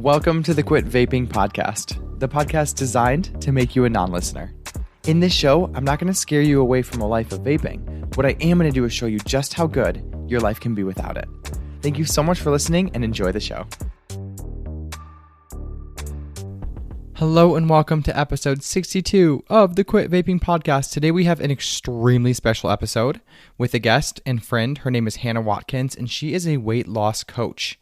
Welcome to the Quit Vaping Podcast, the podcast designed to make you a non-listener. In this show, I'm not going to scare you away from a life of vaping. What I am going to do is show you just how good your life can be without it. Thank you so much for listening and enjoy the show. Hello and welcome to episode 62 of the Quit Vaping Podcast. Today we have an extremely special episode with a guest and friend. Her name is Hannah Watkins, and she is a weight loss coach.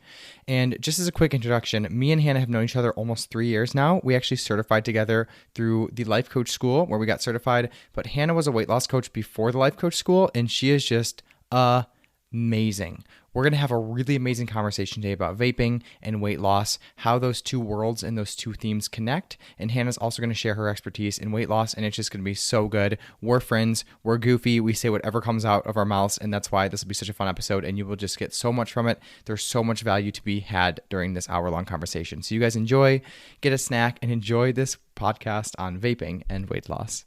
And just as a quick introduction, me and Hannah have known each other almost 3 years now. We actually certified together through the life coach school where we got certified, but Hannah was a weight loss coach before the life coach school, and she is just amazing. We're going to have a really amazing conversation today about vaping and weight loss, how those two worlds and those two themes connect. And Hannah's also going to share her expertise in weight loss, and it's just going to be so good. We're friends, we're goofy, we say whatever comes out of our mouths, and that's why this will be such a fun episode, and you will just get so much from it. There's so much value to be had during this hour-long conversation. So you guys enjoy, get a snack, and enjoy this podcast on vaping and weight loss.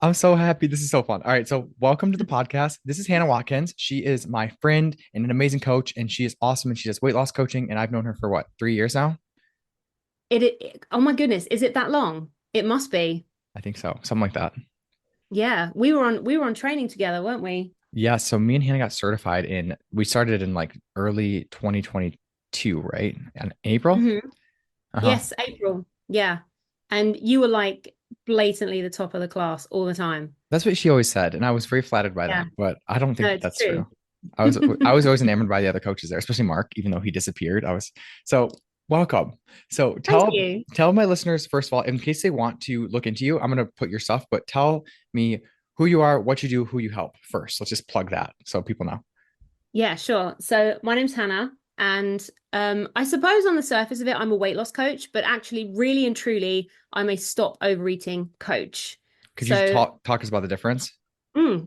I'm so happy. This is so fun. All right. So welcome to the podcast. This is Hannah Watkins. She is my friend and an amazing coach, and she is awesome. And she does weight loss coaching. And I've known her for what, 3 years now? Oh my goodness. Is it that long? It must be. I think so. Something like that. Yeah. We were on training together, weren't we? Yeah. So me and Hannah got certified we started in like early 2022, right? In April? Mm-hmm. Yes, April. Yeah. And you were like blatantly the top of the class all the time. That's what she always said, and I was very flattered by that, but I don't think that's true. I was always enamored by the other coaches there, especially Mark, even though he disappeared. So welcome. So tell my listeners, first of all, in case they want to look into you, I'm going to put your stuff, but tell me who you are, what you do, who you help first. Let's just plug that so people know. Yeah, sure. So my name's Hannah. And I suppose on the surface of it, I'm a weight loss coach, but actually really and truly, I'm a stop overeating coach. Could you talk us about the difference?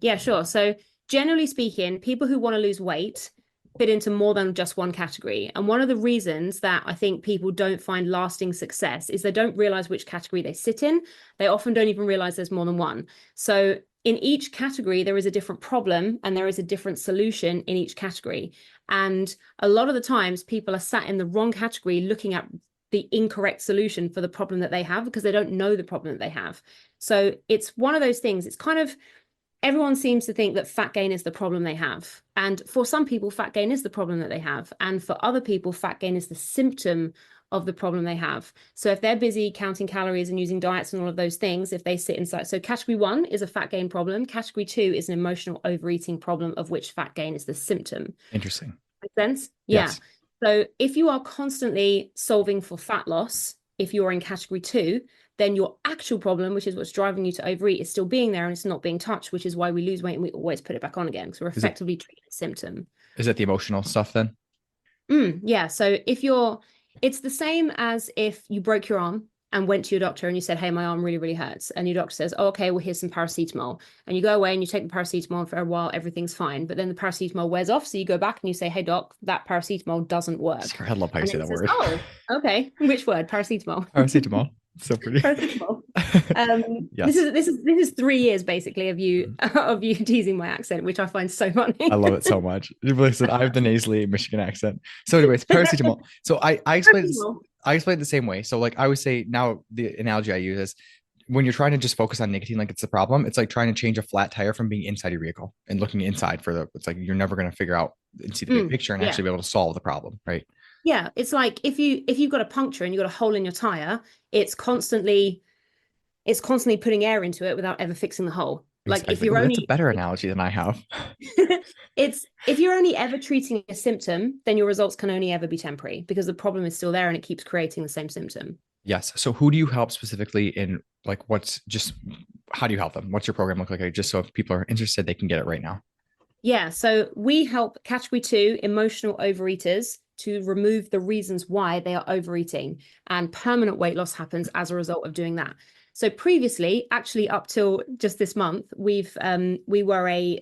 Yeah, sure. So generally speaking, people who want to lose weight fit into more than just one category. And one of the reasons that I think people don't find lasting success is they don't realize which category they sit in. They often don't even realize there's more than one. So in each category, there is a different problem and there is a different solution in each category. And a lot of the times people are sat in the wrong category looking at the incorrect solution for the problem that they have because they don't know the problem that they have. So it's one of those things. It's kind of, everyone seems to think that fat gain is the problem they have. And for some people, fat gain is the problem that they have. And for other people, fat gain is the symptom of the problem they have. So if they're busy counting calories and using diets and all of those things, if they sit inside, so category 1 is a fat gain problem. Category 2 is an emotional overeating problem of which fat gain is the symptom. Interesting. Make sense? Yes. Yeah. So if you are constantly solving for fat loss, if you're in category 2, then your actual problem, which is what's driving you to overeat, is still being there and it's not being touched, which is why we lose weight and we always put it back on again because we're effectively treating a symptom. Is it the emotional stuff then? Yeah. So it's the same as if you broke your arm and went to your doctor and you said, hey, my arm really, really hurts. And your doctor says, oh, okay, well, here's some paracetamol. And you go away and you take the paracetamol and for a while, everything's fine. But then the paracetamol wears off. So you go back and you say, hey, doc, that paracetamol doesn't work. Sorry, I love how you say that word. Oh, okay. Which word? Paracetamol. Paracetamol. So pretty. Paracetamol. Yes. This is 3 years basically of you teasing my accent, which I find so funny. I love it so much. Listen, I have the nasally Michigan accent. So anyways, paracetamol. So I explained it the same way. So like I always say now, the analogy I use is when you're trying to just focus on nicotine, like it's the problem, it's like trying to change a flat tire from being inside your vehicle and looking inside it's like you're never going to figure out and see the big picture and actually be able to solve the problem, right? Yeah, it's like if you've got a puncture and you've got a hole in your tire, it's constantly putting air into it without ever fixing the hole. Like exactly. if you're that's a better analogy than I have. If you're only ever treating a symptom, then your results can only ever be temporary because the problem is still there and it keeps creating the same symptom. Yes. So who do you help specifically in like how do you help them? What's your program look like? Just so if people are interested, they can get it right now. Yeah. So we help category 2 emotional overeaters to remove the reasons why they are overeating, and permanent weight loss happens as a result of doing that. So previously, actually up till just this month, we were a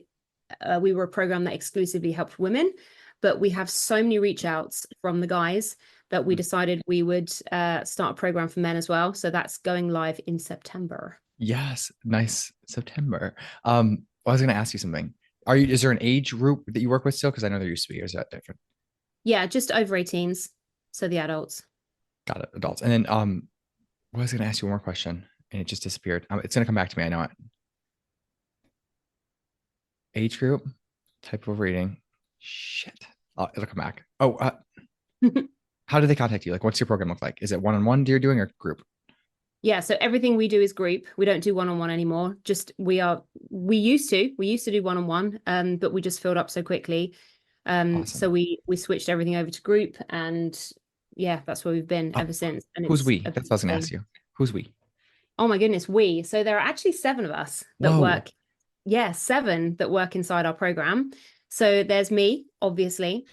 program that exclusively helped women, but we have so many reach outs from the guys that we decided we would start a program for men as well. So that's going live in September. Yes. Nice. September. I was going to ask you something. Is there an age group that you work with still? Because I know there used to be, or is that different? Yeah, just over 18s. So the adults. Got it. Adults. And then I was gonna ask you one more question and it just disappeared. It's gonna come back to me. I know it. Age group, type of reading. Shit. It'll come back. Oh, how do they contact you? Like, what's your program look like? Is it one-on-one you're doing or group? Yeah, so everything we do is group. We don't do one-on-one anymore. Just we used to do one-on-one, but we just filled up so quickly. So Awesome. we switched everything over to group, and yeah, that's where we've been Oh, ever since. And who's it's we? That's what I was gonna ask you. Who's we? oh my goodness, so there are actually seven of us that Whoa. work. Yeah, seven that work inside our program. So there's me, obviously.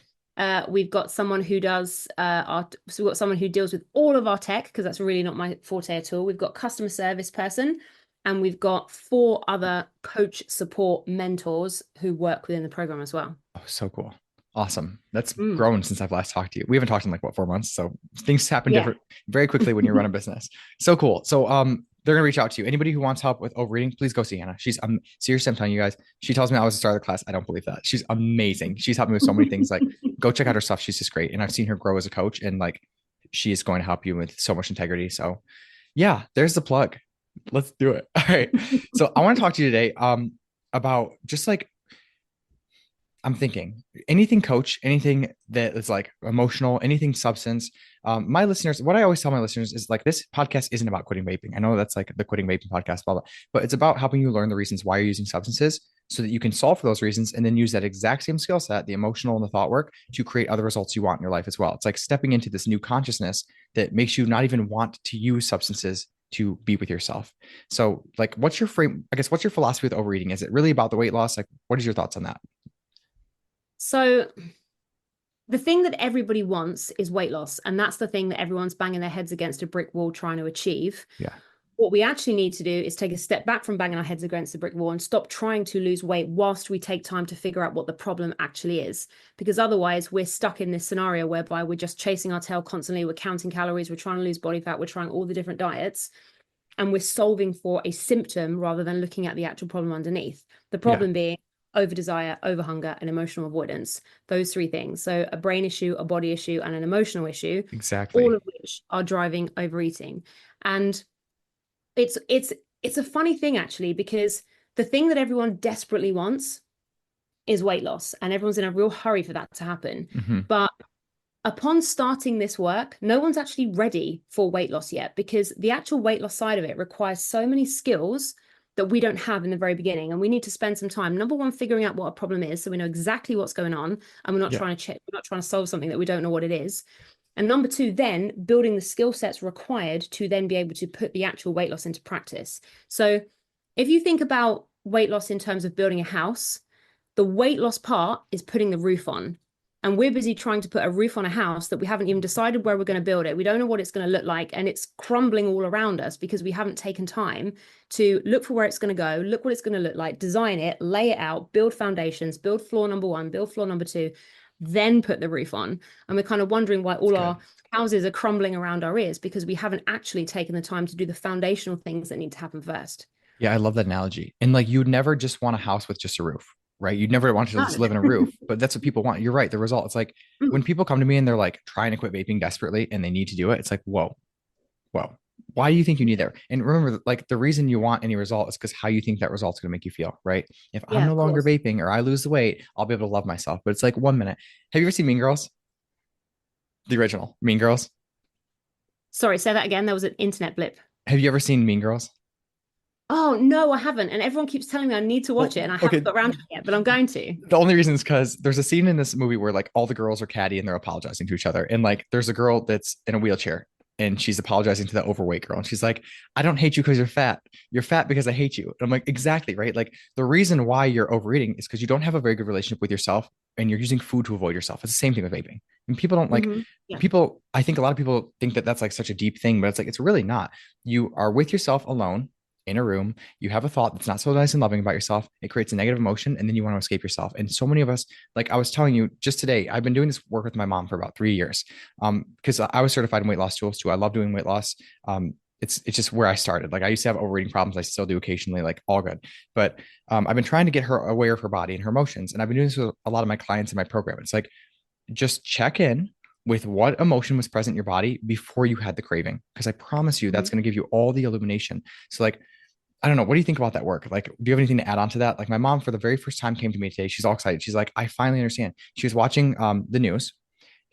We've got someone who does so we've got someone who deals with all of our tech because that's really not my forte at all. We've got customer service person, and we've got four other coach support mentors who work within the program as well. Oh, so cool. Awesome. That's Mm, grown since I've last talked to you. We haven't talked in like what, 4 months. So things happen yeah. different very quickly when you run a business. So cool. So they're gonna reach out to you. Anybody who wants help with overeating, please go see Hannah. She's seriously, I'm telling you guys, she tells me I was the star of the class. I don't believe that. She's amazing. She's helped me with so many things. Like go check out her stuff. She's just great. And I've seen her grow as a coach and like she is going to help you with so much integrity. So yeah, there's the plug. Let's do it. All right. So I want to talk to you today about just like I'm thinking anything coach, anything that is like emotional, anything substance. My listeners, what I always tell my listeners is like this podcast isn't about quitting vaping. I know that's like the quitting vaping podcast, blah, blah, but it's about helping you learn the reasons why you're using substances so that you can solve for those reasons and then use that exact same skill set, the emotional and the thought work to create other results you want in your life as well. It's like stepping into this new consciousness that makes you not even want to use substances to be with yourself. So like, what's your frame? I guess, what's your philosophy with overeating? Is it really about the weight loss? Like, what is your thoughts on that? So the thing that everybody wants is weight loss, and that's the thing that everyone's banging their heads against a brick wall trying to achieve. Yeah. What we actually need to do is take a step back from banging our heads against the brick wall and stop trying to lose weight whilst we take time to figure out what the problem actually is. Because otherwise, we're stuck in this scenario whereby we're just chasing our tail constantly. We're counting calories. We're trying to lose body fat. We're trying all the different diets. And we're solving for a symptom rather than looking at the actual problem underneath. The Yeah. problem being over desire, over hunger, and emotional avoidance. Those three things. So a brain issue, a body issue, and an emotional issue, all Exactly. of which are driving overeating. And it's a funny thing actually, because the thing that everyone desperately wants is weight loss, and everyone's in a real hurry for that to happen. Mm-hmm. But upon starting this work, no one's actually ready for weight loss yet, because the actual weight loss side of it requires so many skills that we don't have in the very beginning. And we need to spend some time, number one, figuring out what a problem is, so we know exactly what's going on, and Yeah. we're not trying to solve something that we don't know what it is. And number two, then building the skill sets required to then be able to put the actual weight loss into practice. So if you think about weight loss in terms of building a house, the weight loss part is putting the roof on. And we're busy trying to put a roof on a house that we haven't even decided where we're going to build it. We don't know what it's going to look like. And it's crumbling all around us because we haven't taken time to look for where it's going to go, look what it's going to look like, design it, lay it out, build foundations, build floor number one, build floor number two, then put the roof on. And we're kind of wondering why That's all good. our houses are crumbling around our ears, because we haven't actually taken the time to do the foundational things that need to happen first. Yeah, I love that analogy. And like you'd never just want a house with just a roof, right? You'd never want to just live in a roof, but that's what people want. You're right. The result, it's like when people come to me and they're like trying to quit vaping desperately and they need to do it, it's like, whoa, whoa. Why do you think you need that? And remember, like the reason you want any result is because how you think that result's going to make you feel, right? If I'm Yeah, no of longer course. vaping or I lose the weight, I'll be able to love myself. But it's like 1 minute. Have you ever seen Mean Girls? The original Mean Girls? Sorry, say that again. There was an internet blip. Have you ever seen Mean Girls? Oh, no, I haven't. And everyone keeps telling me I need to watch Well, it, and I haven't okay. got around to it yet, but I'm going to. The only reason is because there's a scene in this movie where like all the girls are catty and they're apologizing to each other. And like there's a girl that's in a wheelchair and she's apologizing to the overweight girl. And she's like, I don't hate you because you're fat. You're fat because I hate you. And I'm like, exactly, right? Like the reason why you're overeating is because you don't have a very good relationship with yourself and you're using food to avoid yourself. It's the same thing with vaping. And people don't like Yeah. people, I think a lot of people think that that's like such a deep thing, but it's like, it's really not. You are with yourself alone in a room, you have a thought that's not so nice and loving about yourself, it creates a negative emotion, and then you want to escape yourself. And so many of us, like I was telling you just today, I've been doing this work with my mom for about 3 years. Because I was certified in weight loss tools too. I love doing weight loss. It's just where I started. Like I used to have overeating problems. I still do occasionally, like all good. But I've been trying to get her aware of her body and her emotions. And I've been doing this with a lot of my clients in my program. It's like just check in with what emotion was present in your body before you had the craving. Because I promise you, that's Mhm. going to give you all the illumination. So, like, I don't know. What do you think about that work? Like, do you have anything to add on to that? Like, my mom, for the very first time, came to me today. She's all excited. She's like, I finally understand. She was watching the news.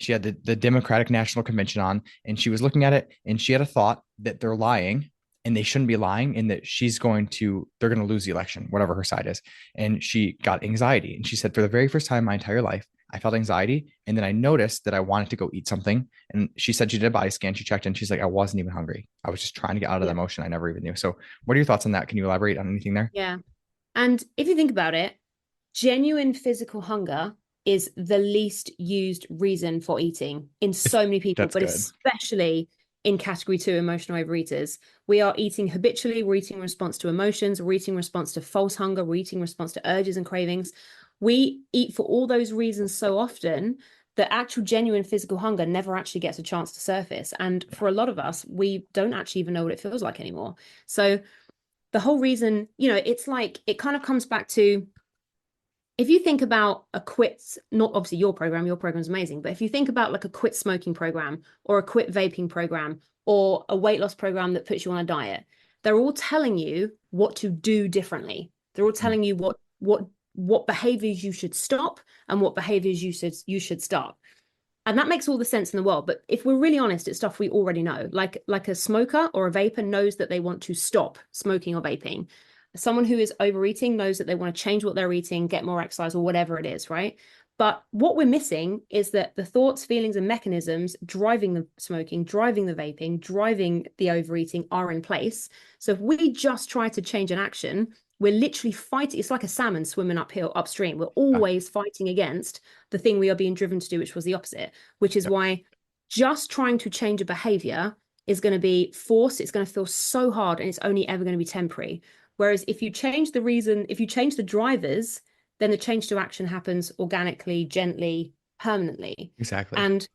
She had the Democratic National Convention on, and she was looking at it, and she had a thought that they're lying and they shouldn't be lying, and that they're going to lose the election, whatever her side is. And she got anxiety. And she said, for the very first time in my entire life, I felt anxiety. And then I noticed that I wanted to go eat something. And she said she did a body scan. She checked in. She's like, I wasn't even hungry. I was just trying to get out of that Yeah. emotion I never even knew. So, what are your thoughts on that? Can you elaborate on anything there? Yeah. And if you think about it, genuine physical hunger is the least used reason for eating in so many people, That's but good. especially in category 2 emotional overeaters. We are eating habitually, we're eating in response to emotions, we're eating in response to false hunger, we're eating in response to urges and cravings. We eat for all those reasons so often that actual genuine physical hunger never actually gets a chance to surface. And Yeah. for a lot of us, we don't actually even know what it feels like anymore. So the whole reason, it's like it kind of comes back to, if you think about a quit, not obviously your program's amazing, but if you think about like a quit smoking program or a quit vaping program or a weight loss program that puts you on a diet, they're all telling you what to do differently. They're all telling you what behaviors you should stop and what behaviors you should start. And that makes all the sense in the world. But if we're really honest, it's stuff we already know. Like a smoker or a vapor knows that they want to stop smoking or vaping. Someone who is overeating knows that they want to change what they're eating, get more exercise, or whatever it is, right? But what we're missing is that the thoughts, feelings, and mechanisms driving the smoking, driving the vaping, driving the overeating are in place. So if we just try to change an action, we're literally fighting. It's like a salmon swimming upstream. We're Yeah. always fighting against the thing we are being driven to do, which was the opposite, which is Yep. why just trying to change a behavior is going to be forced. It's going to feel so hard and it's only ever going to be temporary. Whereas if you change the reason, if you change the drivers, then the change to action happens organically, gently, permanently. Exactly. And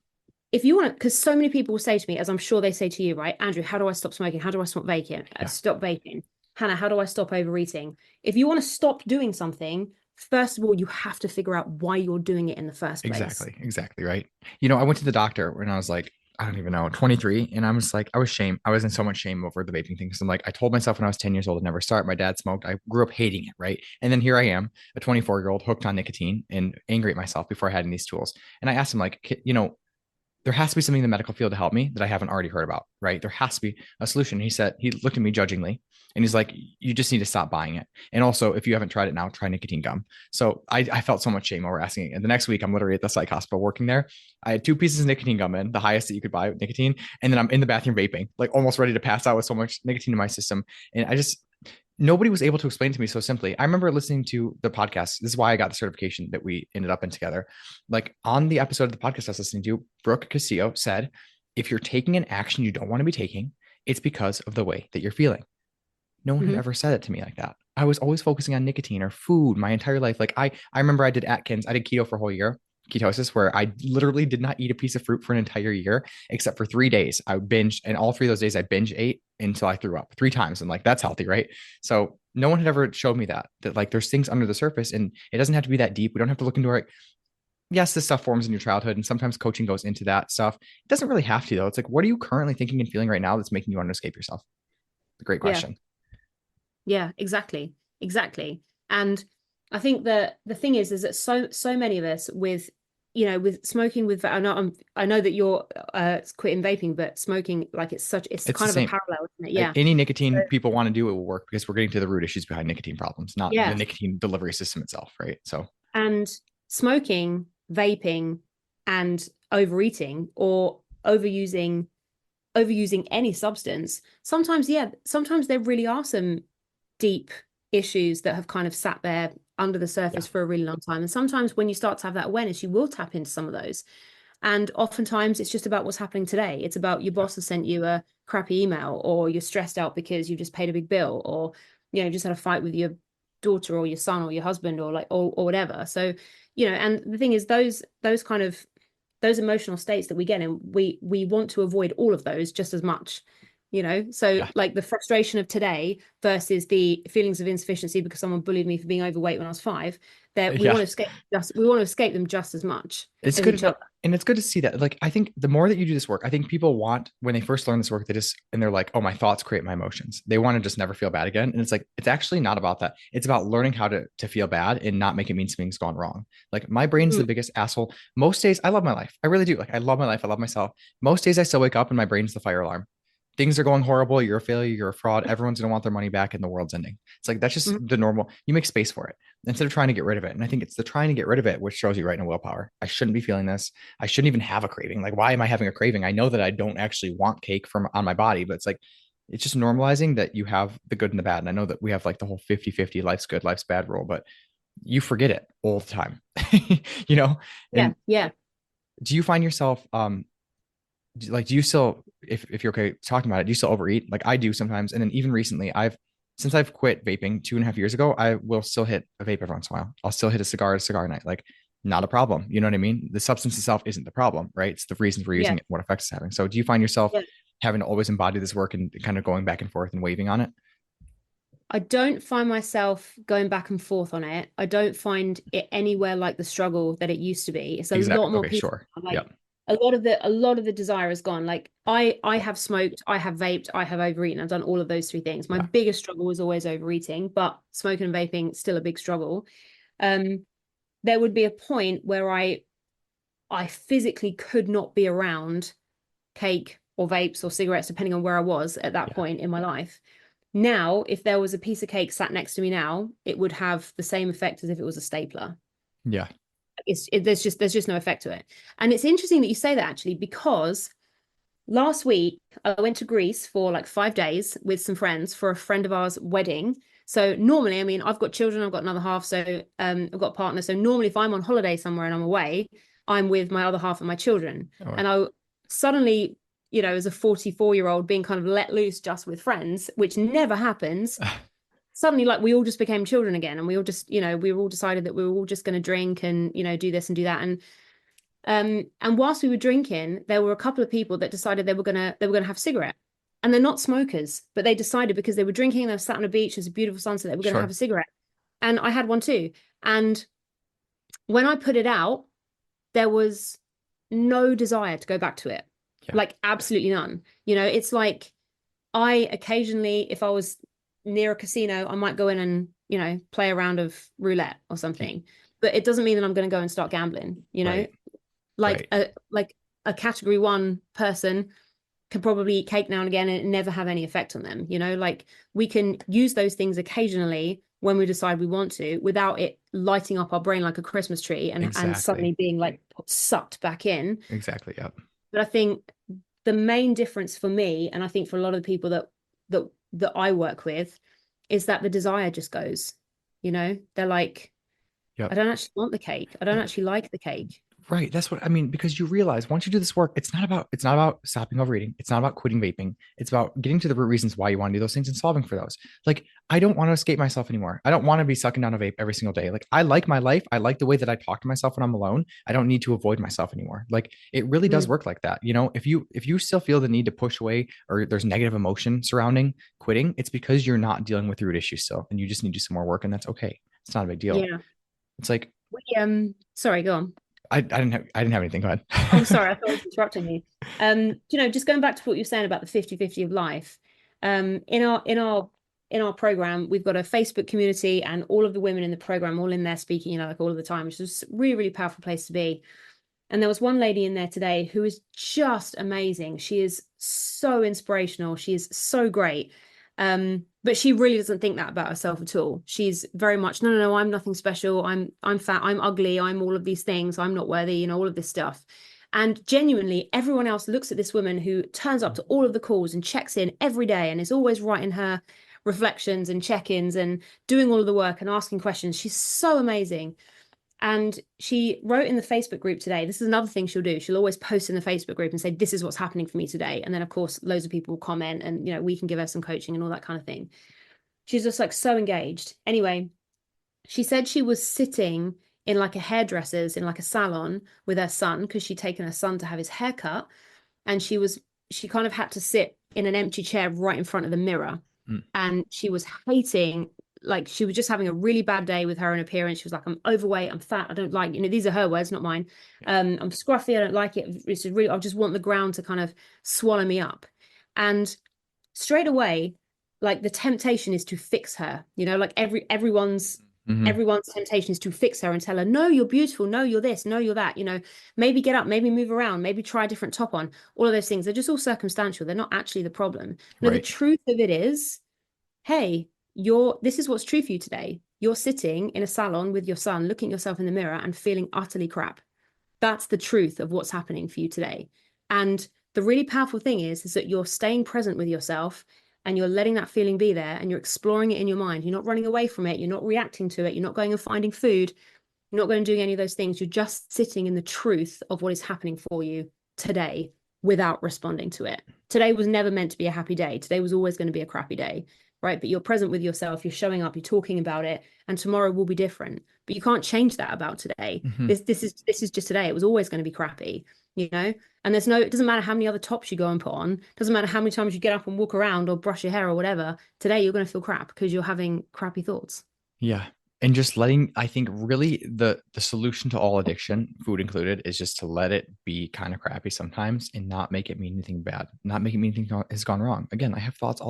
if you want to, because so many people will say to me, as I'm sure they say to you, right, Andrew, how do I stop smoking? How do I stop vaping? Yeah. Stop vaping. Hannah, how do I stop overeating? If you want to stop doing something, first of all, you have to figure out why you're doing it in the first place. Exactly. Exactly. Right. I went to the doctor when I was like, I don't even know, 23. And I was like, I was in so much shame over the vaping thing. Cause I'm like, I told myself when I was 10 years old to never start. My dad smoked. I grew up hating it. Right. And then here I am, a 24-year-old hooked on nicotine and angry at myself before I had any of these tools. And I asked him, like, there has to be something in the medical field to help me that I haven't already heard about, right? There has to be a solution. He looked at me judgingly and he's like, you just need to stop buying it. And also, if you haven't tried it now, try nicotine gum. So I felt so much shame over asking it. And the next week, I'm literally at the psych hospital working there. I had 2 pieces of nicotine gum in, the highest that you could buy with nicotine. And then I'm in the bathroom vaping, like almost ready to pass out with so much nicotine in my system. And nobody was able to explain to me so simply. I remember listening to the podcast. This is why I got the certification that we ended up in together. Like on the episode of the podcast I was listening to, Brooke Castillo said, if you're taking an action you don't want to be taking, it's because of the way that you're feeling. No one had Mm-hmm. ever said it to me like that. I was always focusing on nicotine or food my entire life. Like I remember I did Atkins. I did keto for a whole year, ketosis, where I literally did not eat a piece of fruit for an entire year, except for 3 days. I binged, and all 3 of those days I binge ate until I threw up 3 times. And like, that's healthy, right? So no one had ever showed me that like there's things under the surface and it doesn't have to be that deep. We don't have to look into our, yes, this stuff forms in your childhood. And sometimes coaching goes into that stuff. It doesn't really have to though. It's like, what are you currently thinking and feeling right now that's making you want to escape yourself? It's a great Yeah. question. Yeah, exactly. Exactly. And I think that the thing is that so many of us with smoking I know that you're quitting vaping, but smoking, like it's It's the kind of a same. parallel, isn't it? Yeah. Any So, nicotine people want to do, it will work because we're getting to the root issues behind nicotine problems, not the yeah. nicotine delivery system itself, right? So And smoking, vaping, and overeating or overusing any substance, sometimes there really are some deep issues that have kind of sat there under the yeah, surface for a really long time. And sometimes when you start to have that awareness, you will tap into some of those. And oftentimes it's just about what's happening today. It's about your yeah, boss has sent you a crappy email, or you're stressed out because you just paid a big bill, or just had a fight with your daughter or your son or your husband, or like or whatever. So, and the thing is, those emotional states that we get in, we want to avoid all of those just as much. So yeah, like the frustration of today versus the feelings of insufficiency because someone bullied me for being overweight when I was 5, that we yeah. want to escape them just as much It's as good each enough. other. And it's good to see that. Like, I think the more that you do this work, I think people want, when they first learn this work, and they're like, oh, my thoughts create my emotions. They want to just never feel bad again. And it's like, it's actually not about that. It's about learning how to feel bad and not make it mean something's gone wrong. Like, my brain's the Mm, biggest asshole. Most days, I love my life. I really do. Like, I love my life. I love myself. Most days I still wake up and my brain's the fire alarm. Things are going horrible. You're a failure. You're a fraud. Everyone's going to want their money back and the world's ending. It's like, that's just mm. the normal. You make space for it instead of trying to get rid of it. And I think it's the trying to get rid of it, which shows you right in willpower. I shouldn't be feeling this. I shouldn't even have a craving. Like, why am I having a craving? I know that I don't actually want cake from on my body, but it's like, it's just normalizing that you have the good and the bad. And I know that we have like the whole 50-50 life's good, life's bad rule, but you forget it all the time, you know? Yeah, And yeah. do you find yourself, like, do you still, if you're okay talking about it, do you still overeat? Like I do sometimes. And then even recently since I've quit vaping 2.5 years ago, I will still hit a vape every once in a while. I'll still hit a cigar night. Like, not a problem. You know what I mean? The substance itself isn't the problem, right? It's the reasons we're Yeah. using it, what effects it's having. So do you find yourself Yeah. having to always embody this work and kind of going back and forth and waving on it? I don't find myself going back and forth on it. I don't find it anywhere like the struggle that it used to be. It's a lot Exactly. more Okay, peaceful. sure. Like Yeah. a lot of the desire is gone. Like I have smoked, I have vaped, I have overeaten. I've done all of those three things. My Yeah. biggest struggle was always overeating, but smoking and vaping still a big struggle. Um, there would be a point where I physically could not be around cake or vapes or cigarettes, depending on where I was at that Yeah. point in my life. Now, if there was a piece of cake sat next to me now, it would have the same effect as if it was a stapler. Yeah. There's just no effect to it. And it's interesting that you say that actually, because last week I went to Greece for like 5 days with some friends for a friend of ours' wedding. So normally, I mean, I've got children, I've got another half, so I've got a partner. So normally, if I'm on holiday somewhere and I'm away, I'm with my other half and my children. Or, And I suddenly, as a 44-year-old being kind of let loose just with friends, which never happens, suddenly like we all just became children again, and we all just, we all decided that we were all just going to drink and do this and do that. And whilst we were drinking, there were a couple of people that decided they were gonna have a cigarette. And they're not smokers, but they decided because they were drinking, they were sat on a beach, there's a beautiful sunset, they were gonna have sure. a cigarette. And I had one too. And when I put it out, there was no desire to go back to it. Yeah. Like absolutely none. It's like I occasionally, if I was near a casino, I might go in and, play a round of roulette or something. But it doesn't mean that I'm going to go and start gambling, Right. like Right. a category 1 person can probably eat cake now and again and it never have any effect on them. Like we can use those things occasionally when we decide we want to, without it lighting up our brain like a Christmas tree and Exactly. suddenly being like sucked back in. Exactly. Yeah. But I think the main difference for me, and I think for a lot of the people that I work with, is that the desire just goes. They're like, I Yep. don't actually want the cake. I don't actually like the cake. Right. That's what I mean, because you realize once you do this work, it's not about stopping overeating. It's not about quitting vaping. It's about getting to the root reasons why you want to do those things and solving for those. Like, I don't want to escape myself anymore. I don't want to be sucking down a vape every single day. Like, I like my life. I like the way that I talk to myself when I'm alone. I don't need to avoid myself anymore. Like, it really does Mm, work like that. If you still feel the need to push away, or there's negative emotion surrounding quitting, it's because you're not dealing with root issues still, and you just need to do some more work, and that's okay. It's not a big deal. yeah. It's like, Sorry, go on. I didn't have anything. Go Oh, sorry, I ahead. thought I was interrupting you. Just going back to what you're saying about the 50-50 of life. In our program, we've got a Facebook community, and all of the women in the program all in there speaking, like all of the time, which is a really, really powerful place to be. And there was one lady in there today who is just amazing. She is so inspirational. She is so great. But she really doesn't think that about herself at all. She's very much, no, no, no, I'm nothing special. I'm fat, I'm ugly, I'm all of these things, I'm not worthy, all of this stuff. And genuinely, everyone else looks at this woman who turns up to all of the calls and checks in every day and is always writing her reflections and check-ins and doing all of the work and asking questions. She's so amazing. And she wrote in the Facebook group today, this is another thing she'll do. She'll always post in the Facebook group and say, this is what's happening for me today. And then, of course, loads of people will comment and, we can give her some coaching and all that kind of thing. She's just like so engaged. Anyway, she said she was sitting in like a hairdresser's in like a salon with her son, because she'd taken her son to have his hair cut. And she kind of had to sit in an empty chair right in front of the mirror. Mm. And she was hating like she was just having a really bad day with her own appearance. She was like, I'm overweight, I'm fat, I don't like, these are her words, not mine. I'm scruffy, I don't like it. It's really, I just want the ground to kind of swallow me up. And straight away, like the temptation is to fix her, like everyone's temptation is to fix her and tell her, no, you're beautiful, no, you're this, no, you're that, maybe get up, maybe move around, maybe try a different top on. All of those things, they're just all circumstantial. They're not actually the problem. No, the truth of it is, hey, this is what's true for you today. You're sitting in a salon with your son, looking at yourself in the mirror and feeling utterly crap. That's the truth of what's happening for you today. And the really powerful thing is that you're staying present with yourself and you're letting that feeling be there and you're exploring it in your mind. You're not running away from it. You're not reacting to it. You're not going and finding food. You're not going and doing any of those things. You're just sitting in the truth of what is happening for you today without responding to it. Today was never meant to be a happy day. Today was always going to be a crappy day, right? But you're present with yourself. You're showing up. You're talking about it. And tomorrow will be different. But you can't change that about today. This is just today. It was always going to be crappy, And it doesn't matter how many other tops you go and put on. It doesn't matter how many times you get up and walk around or brush your hair or whatever. Today, you're going to feel crap because you're having crappy thoughts. Yeah. And just I think really the solution to all addiction, food included, is just to let it be kind of crappy sometimes and not make it mean anything bad, not make it mean anything has gone wrong. Again, I have thoughts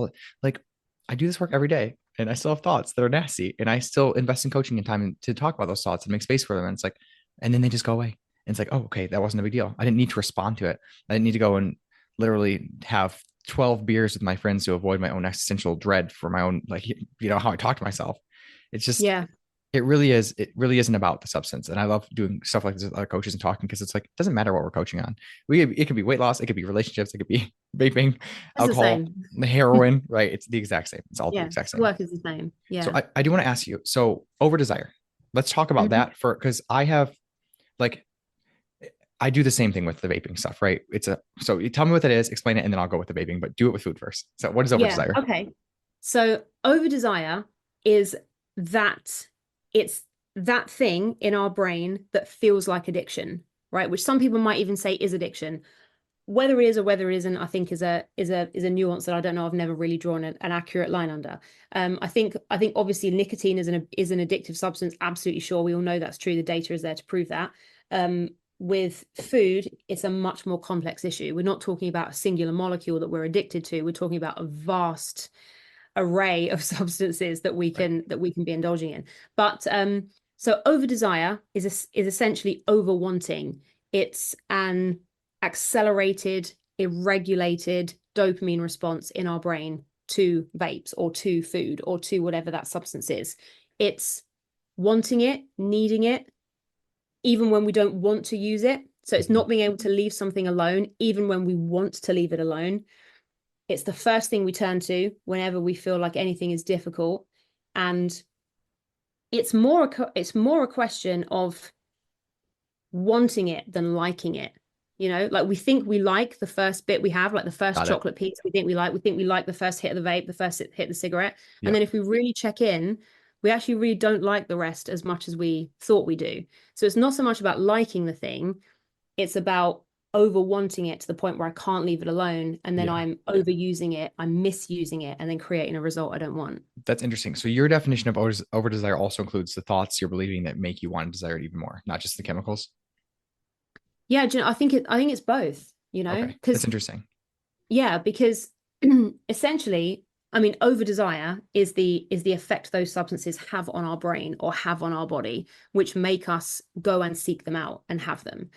I do this work every day and I still have thoughts that are nasty and I still invest in coaching and time to talk about those thoughts and make space for them. And it's like, and then they just go away. And it's like, oh, okay, that wasn't a big deal. I didn't need to respond to it. I didn't need to go and literally have 12 beers with my friends to avoid my own existential dread for my own, how I talk to myself. It's just, it really isn't about the substance. And I love doing stuff like this with other coaches and talking because it's like, it doesn't matter what we're coaching on. It could be weight loss. It could be relationships. It could be vaping, alcohol, the heroin, right? It's the exact same. It's all the exact same. Work is the same. Yeah. So I do want to ask you, so over desire, let's talk about that because I have I do the same thing with the vaping stuff, right? So you tell me what that is, explain it, and then I'll go with the vaping, but do it with food first. So what is over desire? Okay. So over desire is that it's that thing in our brain that feels like addiction, right? Which some people might even say is addiction. Whether it is or whether it isn't, I think is a nuance that I don't know. I've never really drawn an accurate line under. I think obviously nicotine is an addictive substance. Absolutely sure. We all know that's true. The data is there to prove that. With food, it's a much more complex issue. We're not talking about a singular molecule that we're addicted to. We're talking about a vast array of substances that we can be indulging in. But so over desire is essentially over wanting. It's an accelerated, irregulated dopamine response in our brain to vapes or to food or to whatever that substance is. It's wanting it, needing it, even when we don't want to use it. So it's not being able to leave something alone, even when we want to leave it alone. It's the first thing we turn to whenever we feel like anything is difficult. And it's more a question of wanting it than liking it. Like we think we like the first bit we have, like the first chocolate piece we think we like the first hit of the vape, the first hit of the cigarette. Yeah. And then if we really check in, we actually really don't like the rest as much as we thought we do. So it's not so much about liking the thing. It's about over wanting it to the point where I can't leave it alone. And then I'm overusing it. I'm misusing it and then creating a result I don't want. That's interesting. So your definition of over desire also includes the thoughts you're believing that make you want to desire it even more, not just the chemicals. Yeah. I think it's both, Okay. That's interesting. Yeah. Because essentially, I mean, over desire is the effect those substances have on our brain or have on our body, which make us go and seek them out and have them.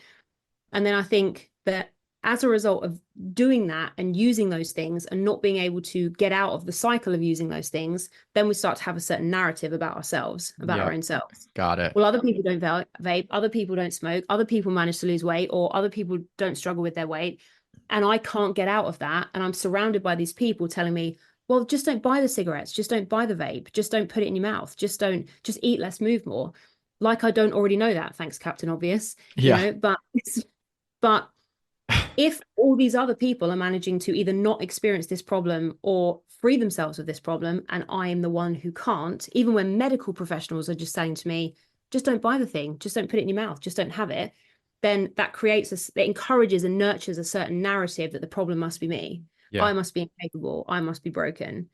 And then I think that as a result of doing that and using those things and not being able to get out of the cycle of using those things, then we start to have a certain narrative about ourselves, about our own selves. Got it. Well, other people don't vape, other people don't smoke, other people manage to lose weight, or other people don't struggle with their weight. And I can't get out of that. And I'm surrounded by these people telling me, well, just don't buy the cigarettes, just don't buy the vape, just don't put it in your mouth, just eat less, move more. Like I don't already know that, thanks Captain Obvious. But if all these other people are managing to either not experience this problem or free themselves of this problem, and I am the one who can't, even when medical professionals are just saying to me, just don't buy the thing, just don't put it in your mouth, just don't have it, then that it encourages and nurtures a certain narrative that the problem must be me. Yeah. I must be incapable. I must be broken.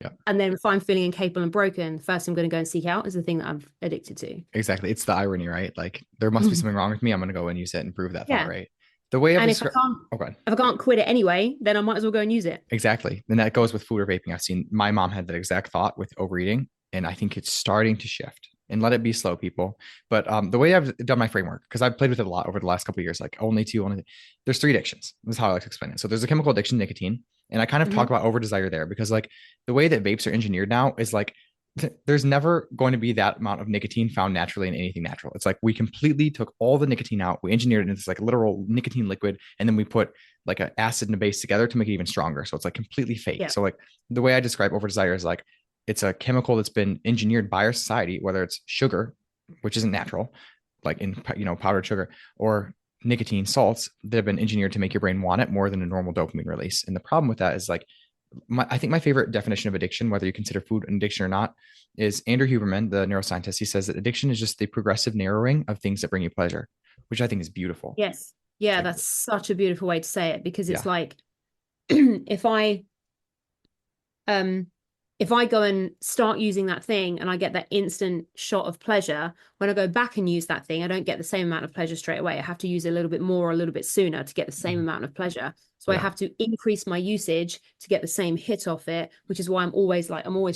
Yeah. And then if I'm feeling incapable and broken, the first thing I'm going to go and seek out is the thing that I'm addicted to. Exactly. It's the irony, right? Like there must be something wrong with me. I'm going to go and use it and prove that thought, Yeah. right? The way I've And if I described, can't, oh, God. if I can't quit it anyway, then I might as well go and use it. Exactly. And that goes with food or vaping. I've seen my mom had that exact thought with overeating, and I think it's starting to shift. And let it be slow, people. But the way I've done my framework, because I've played with it a lot over the last couple of years, like there's three addictions. This is how I like to explain it. So there's a chemical addiction, nicotine, and I kind of talk about over desire there because like the way that vapes are engineered now is like there's never going to be that amount of nicotine found naturally in anything natural. It's like we completely took all the nicotine out, we engineered it into this like literal nicotine liquid, and then we put like an acid and a base together to make it even stronger. So it's like completely fake. Yeah. So like the way I describe over desire is like it's a chemical that's been engineered by our society, whether it's sugar, which isn't natural, like in powdered sugar, or nicotine salts that have been engineered to make your brain want it more than a normal dopamine release. And the problem with that is like I think my favorite definition of addiction, whether you consider food an addiction or not, is Andrew Huberman, the neuroscientist. He says that addiction is just the progressive narrowing of things that bring you pleasure, which I think is beautiful. Yes. Yeah, like, that's such a beautiful way to say it because it's yeah. like if I go and start using that thing and I get that instant shot of pleasure, when I go back and use that thing, I don't get the same amount of pleasure straight away. I have to use it a little bit more, a little bit sooner to get the same amount of pleasure. So I have to increase my usage to get the same hit off it, which is why I'm always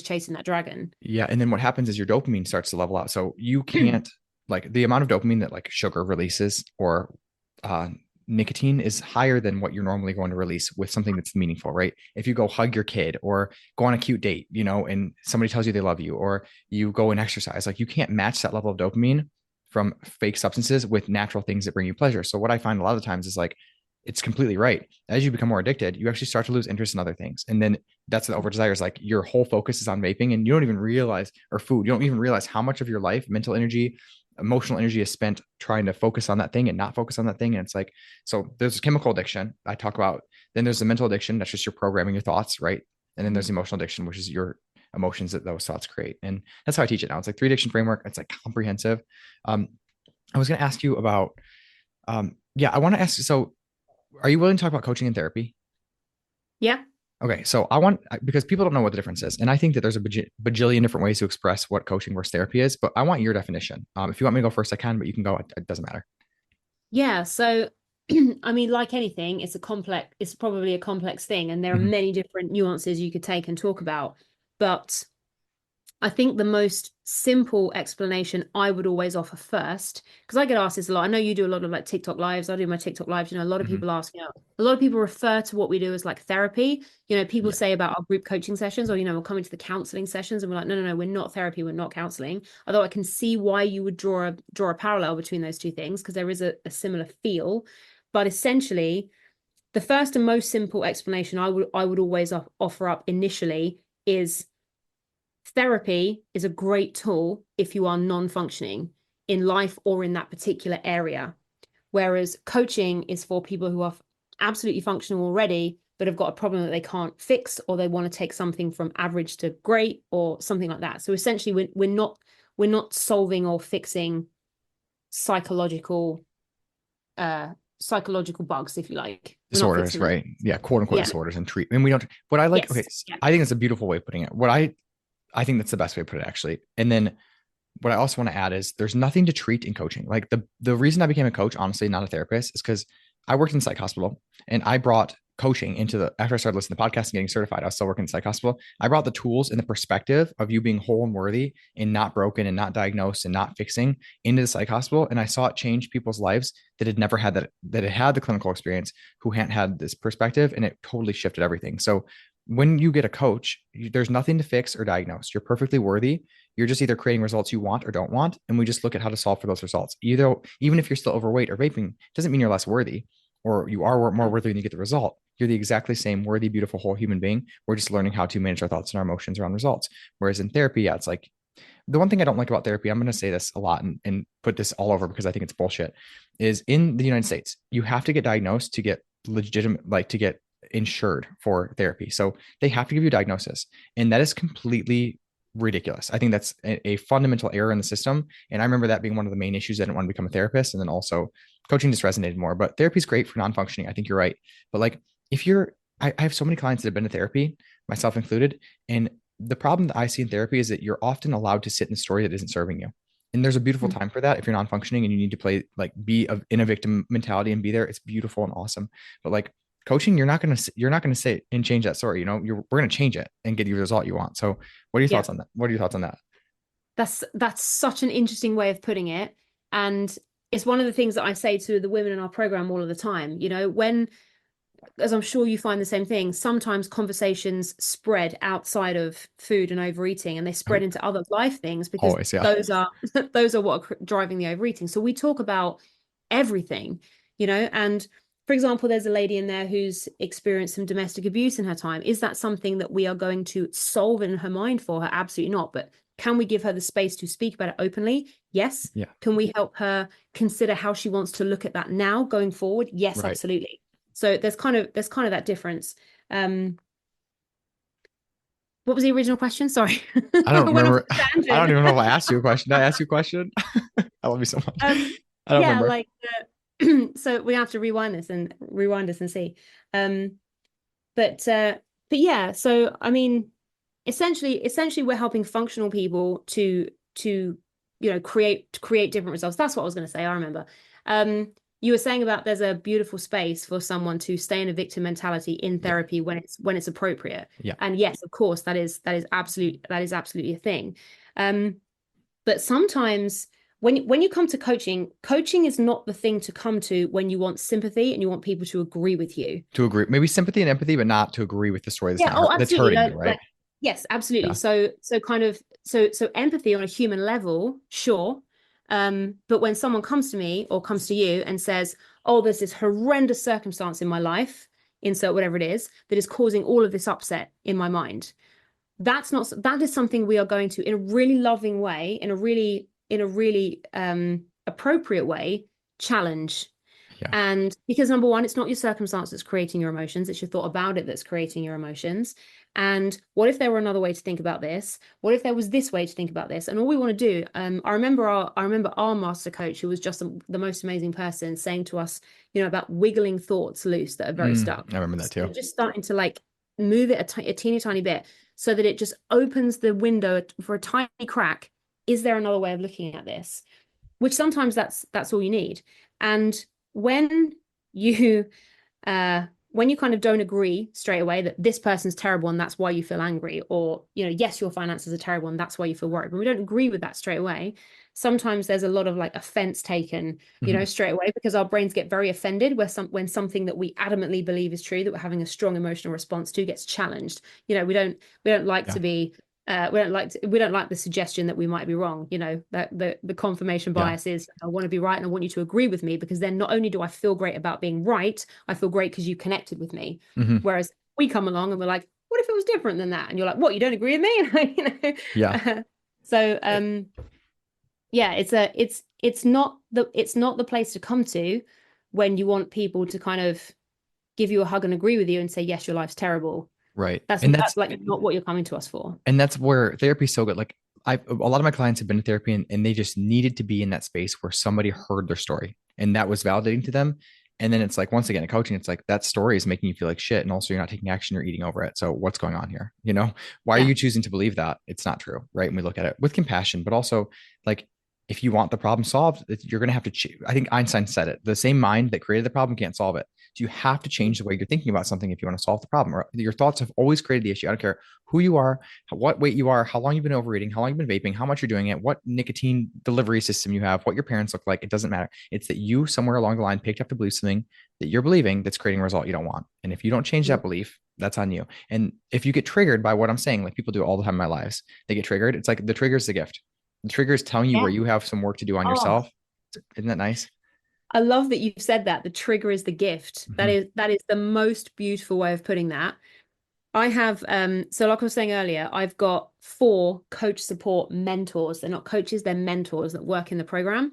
chasing that dragon. Yeah. And then what happens is your dopamine starts to level out. So you can't like the amount of dopamine that like sugar releases or nicotine is higher than what you're normally going to release with something that's meaningful, right? If you go hug your kid or go on a cute date, and somebody tells you they love you, or you go and exercise, like you can't match that level of dopamine from fake substances with natural things that bring you pleasure. So what I find a lot of times is like, it's completely right. As you become more addicted, you actually start to lose interest in other things. And then that's the over desire is like your whole focus is on vaping and you don't even realize, or food, you don't even realize how much of your life, mental energy, emotional energy is spent trying to focus on that thing and not focus on that thing. And it's like, so there's a chemical addiction I talk about. Then there's the mental addiction. That's just your programming your thoughts, right? And then there's emotional addiction, which is your emotions that those thoughts create. And that's how I teach it now. It's like 3 addiction framework. It's like comprehensive. I was going to ask you about, I want to ask, so are you willing to talk about coaching and therapy? Yeah. Okay. So because people don't know what the difference is. And I think that there's a bajillion different ways to express what coaching versus therapy is, but I want your definition. If you want me to go first, I can, but you can go. It doesn't matter. Yeah. So, I mean, like anything, it's probably a complex thing. And there are many different nuances you could take and talk about. But I think the most simple explanation I would always offer first, because I get asked this a lot. I know you do a lot of like TikTok lives. I do my TikTok lives. A lot of people ask, a lot of people refer to what we do as like therapy. People say about our group coaching sessions or, we're coming to the counseling sessions and we're like, no, we're not therapy. We're not counseling. Although I can see why you would draw a parallel between those two things because there is a similar feel. But essentially, the first and most simple explanation I would always offer up initially is therapy is a great tool if you are non-functioning in life or in that particular area. Whereas coaching is for people who are absolutely functional already, but have got a problem that they can't fix, or they want to take something from average to great or something like that. So essentially we're not solving or fixing psychological bugs, if you like. Disorders, right? Yeah. Quote unquote disorders and treat. And we don't, what I like, I think it's a beautiful way of putting it. I think that's the best way to put it, actually. And then what I also want to add is there's nothing to treat in coaching. Like the reason I became a coach, honestly, not a therapist, is because I worked in psych hospital and I brought coaching after I started listening to podcasts and getting certified. I was still working in psych hospital. I brought the tools and the perspective of you being whole and worthy and not broken and not diagnosed and not fixing into the psych hospital. And I saw it change people's lives that had never had that had the clinical experience, who hadn't had this perspective, and it totally shifted everything. So when you get a coach, there's nothing to fix or diagnose. You're perfectly worthy. You're just either creating results you want or don't want. And we just look at how to solve for those results. Even if you're still overweight or vaping, doesn't mean you're less worthy or you are more worthy when you get the result. You're the exactly same worthy, beautiful, whole human being. We're just learning how to manage our thoughts and our emotions around results. Whereas in therapy, it's like the one thing I don't like about therapy, I'm going to say this a lot and put this all over because I think it's bullshit, is in the United States, you have to get diagnosed to get legitimate, like to get insured for therapy. So they have to give you a diagnosis. And that is completely ridiculous. I think that's a fundamental error in the system. And I remember that being one of the main issues. I didn't want to become a therapist. And then also coaching just resonated more, but therapy is great for non-functioning. I think you're right. But like, I have so many clients that have been to therapy, myself included, and the problem that I see in therapy is that you're often allowed to sit in a story that isn't serving you. And there's a beautiful time for that. If you're non-functioning and you need to play, like in a victim mentality and be there, it's beautiful and awesome. But like coaching, you're not going to sit and change that story. We're going to change it and get you the result you want. So what are your Yeah. thoughts on that? What are your thoughts on that? That's such an interesting way of putting it. And it's one of the things that I say to the women in our program all of the time. When, as I'm sure you find the same thing, sometimes conversations spread outside of food and overeating, and they spread into other life things because Always, yeah. those are what are driving the overeating. So we talk about everything, and for example, there's a lady in there who's experienced some domestic abuse in her time. Is that something that we are going to solve in her mind for her? Absolutely not. But can we give her the space to speak about it openly? Yes. Yeah. Can we help her consider how she wants to look at that now going forward? Yes, Right. absolutely. So there's kind of that difference. What was the original question? Sorry. I don't remember. I don't even know if I asked you a question. Did I ask you a question? I love you so much. I don't Yeah, remember. like so we have to rewind this and see. But yeah, so I mean, essentially we're helping functional people to create different results. That's what I was going to say. I remember. You were saying about there's a beautiful space for someone to stay in a victim mentality in therapy when it's appropriate. Yeah. And yes, of course, that is absolutely a thing. But sometimes when you come to coaching is not the thing to come to when you want sympathy and you want people to agree with you. To agree, maybe sympathy and empathy, but not to agree with the story that's that's Absolutely. hurting you, right? Like, yes, absolutely. Yeah. So kind of so empathy on a human level, sure. But when someone comes to me or comes to you and says, "Oh, there's this horrendous circumstance in my life, insert whatever it is, that is causing all of this upset in my mind," that is something we are going to, in a really loving way, in a really appropriate way, challenge. Yeah. And because number one, it's not your circumstance that's creating your emotions, it's your thought about it that's creating your emotions. And what if there were another way to think about this? What if there was this way to think about this? And all we want to do, I remember our master coach, who was just the most amazing person, saying to us, about wiggling thoughts loose that are very stuck. I remember that too. So just starting to like move it a teeny tiny bit so that it just opens the window for a tiny crack. Is there another way of looking at this? Which sometimes that's all you need. And when you kind of don't agree straight away that this person's terrible and that's why you feel angry, or yes, your finances are terrible and that's why you feel worried, but we don't agree with that straight away, sometimes there's a lot of like offense taken straight away, because our brains get very offended when something that we adamantly believe is true, that we're having a strong emotional response to, gets challenged. We don't like to be we don't like the suggestion that we might be wrong. That the confirmation bias is, I want to be right and I want you to agree with me, because then not only do I feel great about being right, I feel great because you connected with me. Whereas we come along and we're like, what if it was different than that? And you're like, what, you don't agree with me? Yeah. So yeah, it's not the place to come to when you want people to kind of give you a hug and agree with you and say, yes, your life's terrible. Right. That's like not what you're coming to us for. And that's where therapy is so good. Like a lot of my clients have been in therapy and they just needed to be in that space where somebody heard their story and that was validating to them. And then it's like, once again, in coaching, it's like that story is making you feel like shit. And also you're not taking action, you're eating over it. So what's going on here? Why are you choosing to believe that it's not true? Right. And we look at it with compassion, but also like, if you want the problem solved, you're going to have to I think Einstein said it, the same mind that created the problem can't solve it. So you have to change the way you're thinking about something if you want to solve the problem. Or your thoughts have always created the issue. I don't care who you are, what weight you are, how long you've been overeating, how long you've been vaping, how much you're doing it, what nicotine delivery system you have, what your parents look like. It doesn't matter. It's that you somewhere along the line picked up to believe something that you're believing that's creating a result you don't want. And if you don't change that belief, that's on you. And if you get triggered by what I'm saying, like people do all the time in my lives, they get triggered. It's like the trigger is the gift. The trigger is telling you where you have some work to do on yourself. Isn't that nice? I love that you've said that. The trigger is the gift. That is the most beautiful way of putting that. I have, so like I was saying earlier, I've got 4 coach support mentors. They're not coaches, they're mentors that work in the program.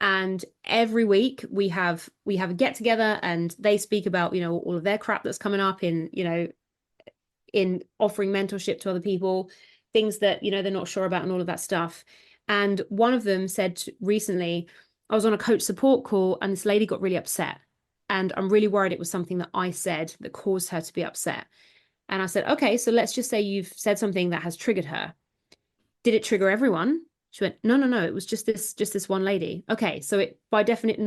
And every week we have a get together and they speak about, all of their crap that's coming up in offering mentorship to other people, things that, they're not sure about and all of that stuff. And one of them said recently, I was on a coach support call and this lady got really upset. And I'm really worried it was something that I said that caused her to be upset. And I said, okay, so let's just say you've said something that has triggered her. Did it trigger everyone? She went, no, it was just this one lady. Okay, so it by definition,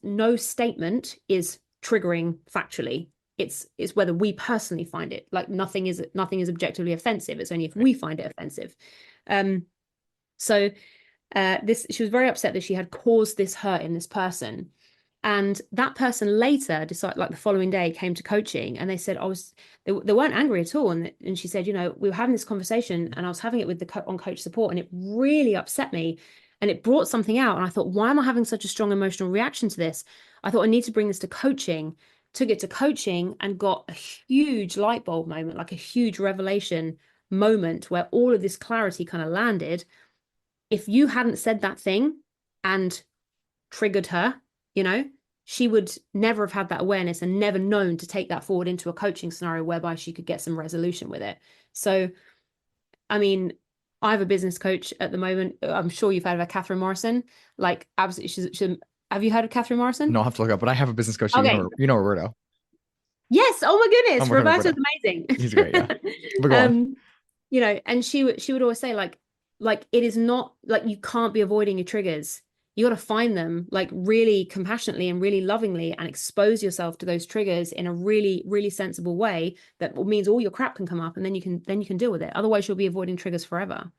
no statement is triggering factually. It's whether we personally find it. Like nothing is objectively offensive. It's only if we find it offensive. So she was very upset that she had caused this hurt in this person. And that person later decided, like the following day, came to coaching, and they said, they weren't angry at all. And she said, we were having this conversation and I was having it with the on coach support, and it really upset me and it brought something out. And I thought, why am I having such a strong emotional reaction to this? I thought I need to bring this to coaching, took it to coaching and got a huge light bulb moment, like a huge revelation moment where all of this clarity kind of landed. If you hadn't said that thing and triggered her, she would never have had that awareness and never known to take that forward into a coaching scenario whereby she could get some resolution with it. So, I mean, I have a business coach at the moment. I'm sure you've heard of her, Catherine Morrison. Like, absolutely, have you heard of Catherine Morrison? No, I'll have to look up, but I have a business coach. Okay. You know Roberto. Yes. Oh my goodness. Roberto's amazing. He's great. Yeah. But go on. And she would always say like it is not like you can't be avoiding your triggers. You got to find them like really compassionately and really lovingly and expose yourself to those triggers in a really, really sensible way that means all your crap can come up, and then you can deal with it. Otherwise you'll be avoiding triggers forever.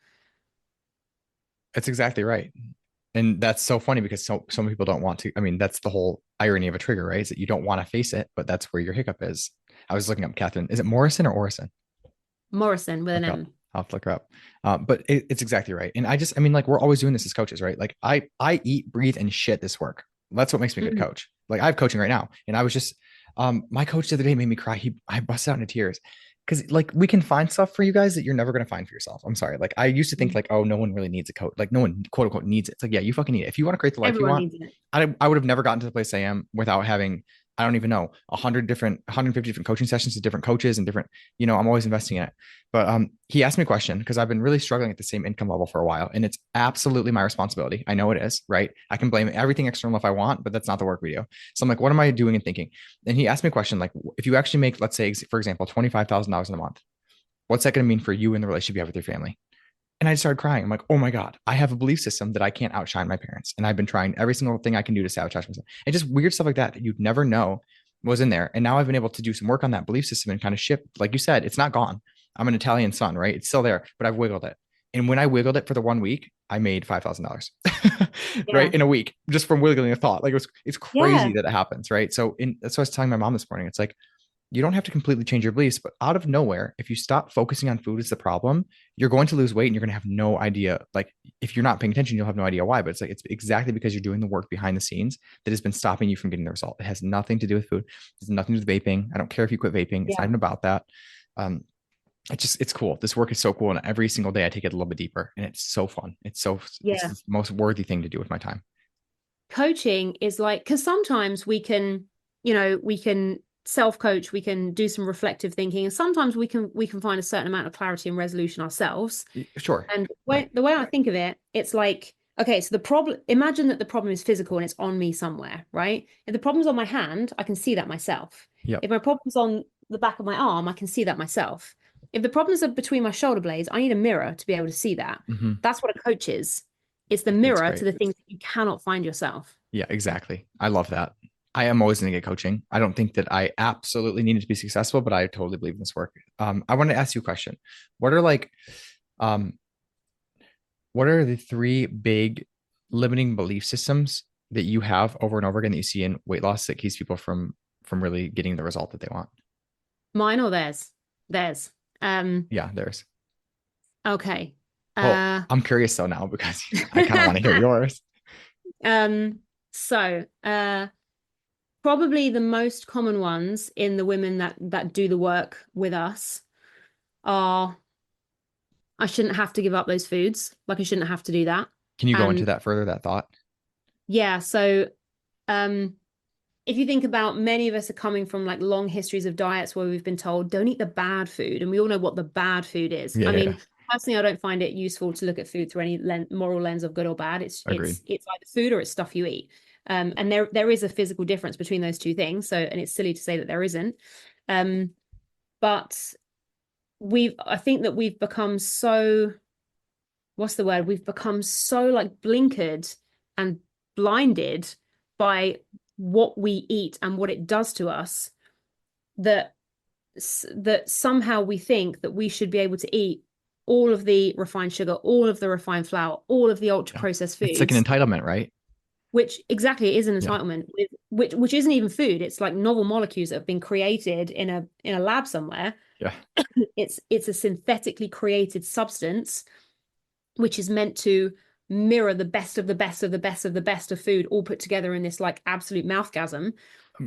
That's exactly right. And that's so funny because so many people don't want to. I mean, that's the whole irony of a trigger, right? Is that you don't want to face it, but that's where your hiccup is. I was looking up Catherine. Is it Morrison or Orison? Morrison with an M. I'll have to look her up. But it's exactly right. And I mean, like, we're always doing this as coaches, right? Like I eat, breathe, and shit this work. That's what makes me a good coach. Like I have coaching right now. And I was just, my coach the other day made me cry. I busted out into tears. Because like we can find stuff for you guys that you're never going to find for yourself. I'm sorry. Like I used to think like, oh, no one really needs a coach. Like no one quote unquote needs it. It's like, yeah, you fucking need it. If you want to create the life Everyone you want, I would have never gotten to the place I am without having, I don't even know, 150 different coaching sessions with different coaches and different, I'm always investing in it. But he asked me a question because I've been really struggling at the same income level for a while. And it's absolutely my responsibility. I know it is, right? I can blame everything external if I want, but that's not the work we do. So I'm like, what am I doing and thinking? And he asked me a question like, if you actually make, let's say, for example, $25,000 in a month, what's that going to mean for you and the relationship you have with your family? And I started crying. I'm like, oh my God, I have a belief system that I can't outshine my parents. And I've been trying every single thing I can do to sabotage myself. And just weird stuff like that you'd never know was in there. And now I've been able to do some work on that belief system and kind of shift. Like you said, it's not gone. I'm an Italian son, right? It's still there, but I've wiggled it. And when I wiggled it for the 1 week, I made $5,000, right? In a week, just from wiggling a thought. Like it's crazy that it happens, right? So that's what I was telling my mom this morning. It's like, you don't have to completely change your beliefs, but out of nowhere, if you stop focusing on food as the problem, you're going to lose weight and you're going to have no idea. Like if you're not paying attention, you'll have no idea why, but it's like, it's exactly because you're doing the work behind the scenes that has been stopping you from getting the result. It has nothing to do with food. It has nothing to do with vaping. I don't care if you quit vaping. It's not even about that. It's cool. This work is so cool. And every single day I take it a little bit deeper and it's so fun. It's the most worthy thing to do with my time. Coaching is like, cause sometimes we can self-coach, we can do some reflective thinking, and sometimes we can find a certain amount of clarity and resolution ourselves. Sure. And the way I think of it, it's like, okay, so imagine that the problem is physical and it's on me somewhere, right? If the problem's on my hand, I can see that myself. Yep. If my problem's on the back of my arm, I can see that myself. If the problems are between my shoulder blades, I need a mirror to be able to see that. Mm-hmm. That's what a coach is. It's the mirror to the things that you cannot find yourself. Yeah, exactly. I love that. I am always going to get coaching. I don't think that I absolutely need it to be successful, but I totally believe in this work. I want to ask you a question. What are the 3 big limiting belief systems that you have over and over again that you see in weight loss that keeps people from really getting the result that they want? Mine or theirs? Theirs. Yeah, theirs. Okay. Well, I'm curious though now because I kind of want to hear yours. So probably the most common ones in the women that do the work with us are, I shouldn't have to give up those foods. Like I shouldn't have to do that. Can you go into that further, that thought? Yeah. So if you think about, many of us are coming from like long histories of diets where we've been told, don't eat the bad food. And we all know what the bad food is. I mean, personally, I don't find it useful to look at food through any moral lens of good or bad. It's either food or it's stuff you eat. And there is a physical difference between those two things. So, and it's silly to say that there isn't. But I think that we've become so, what's the word? We've become so like blinkered and blinded by what we eat and what it does to us, that somehow we think that we should be able to eat all of the refined sugar, all of the refined flour, all of the ultra Yeah. processed It's like an foods, entitlement, right? which exactly it is an Yeah. entitlement, which isn't even food. It's like novel molecules that have been created in a lab somewhere. Yeah. It's a synthetically created substance which is meant to mirror the best of the best of the best of the best of food all put together in this like absolute mouthgasm.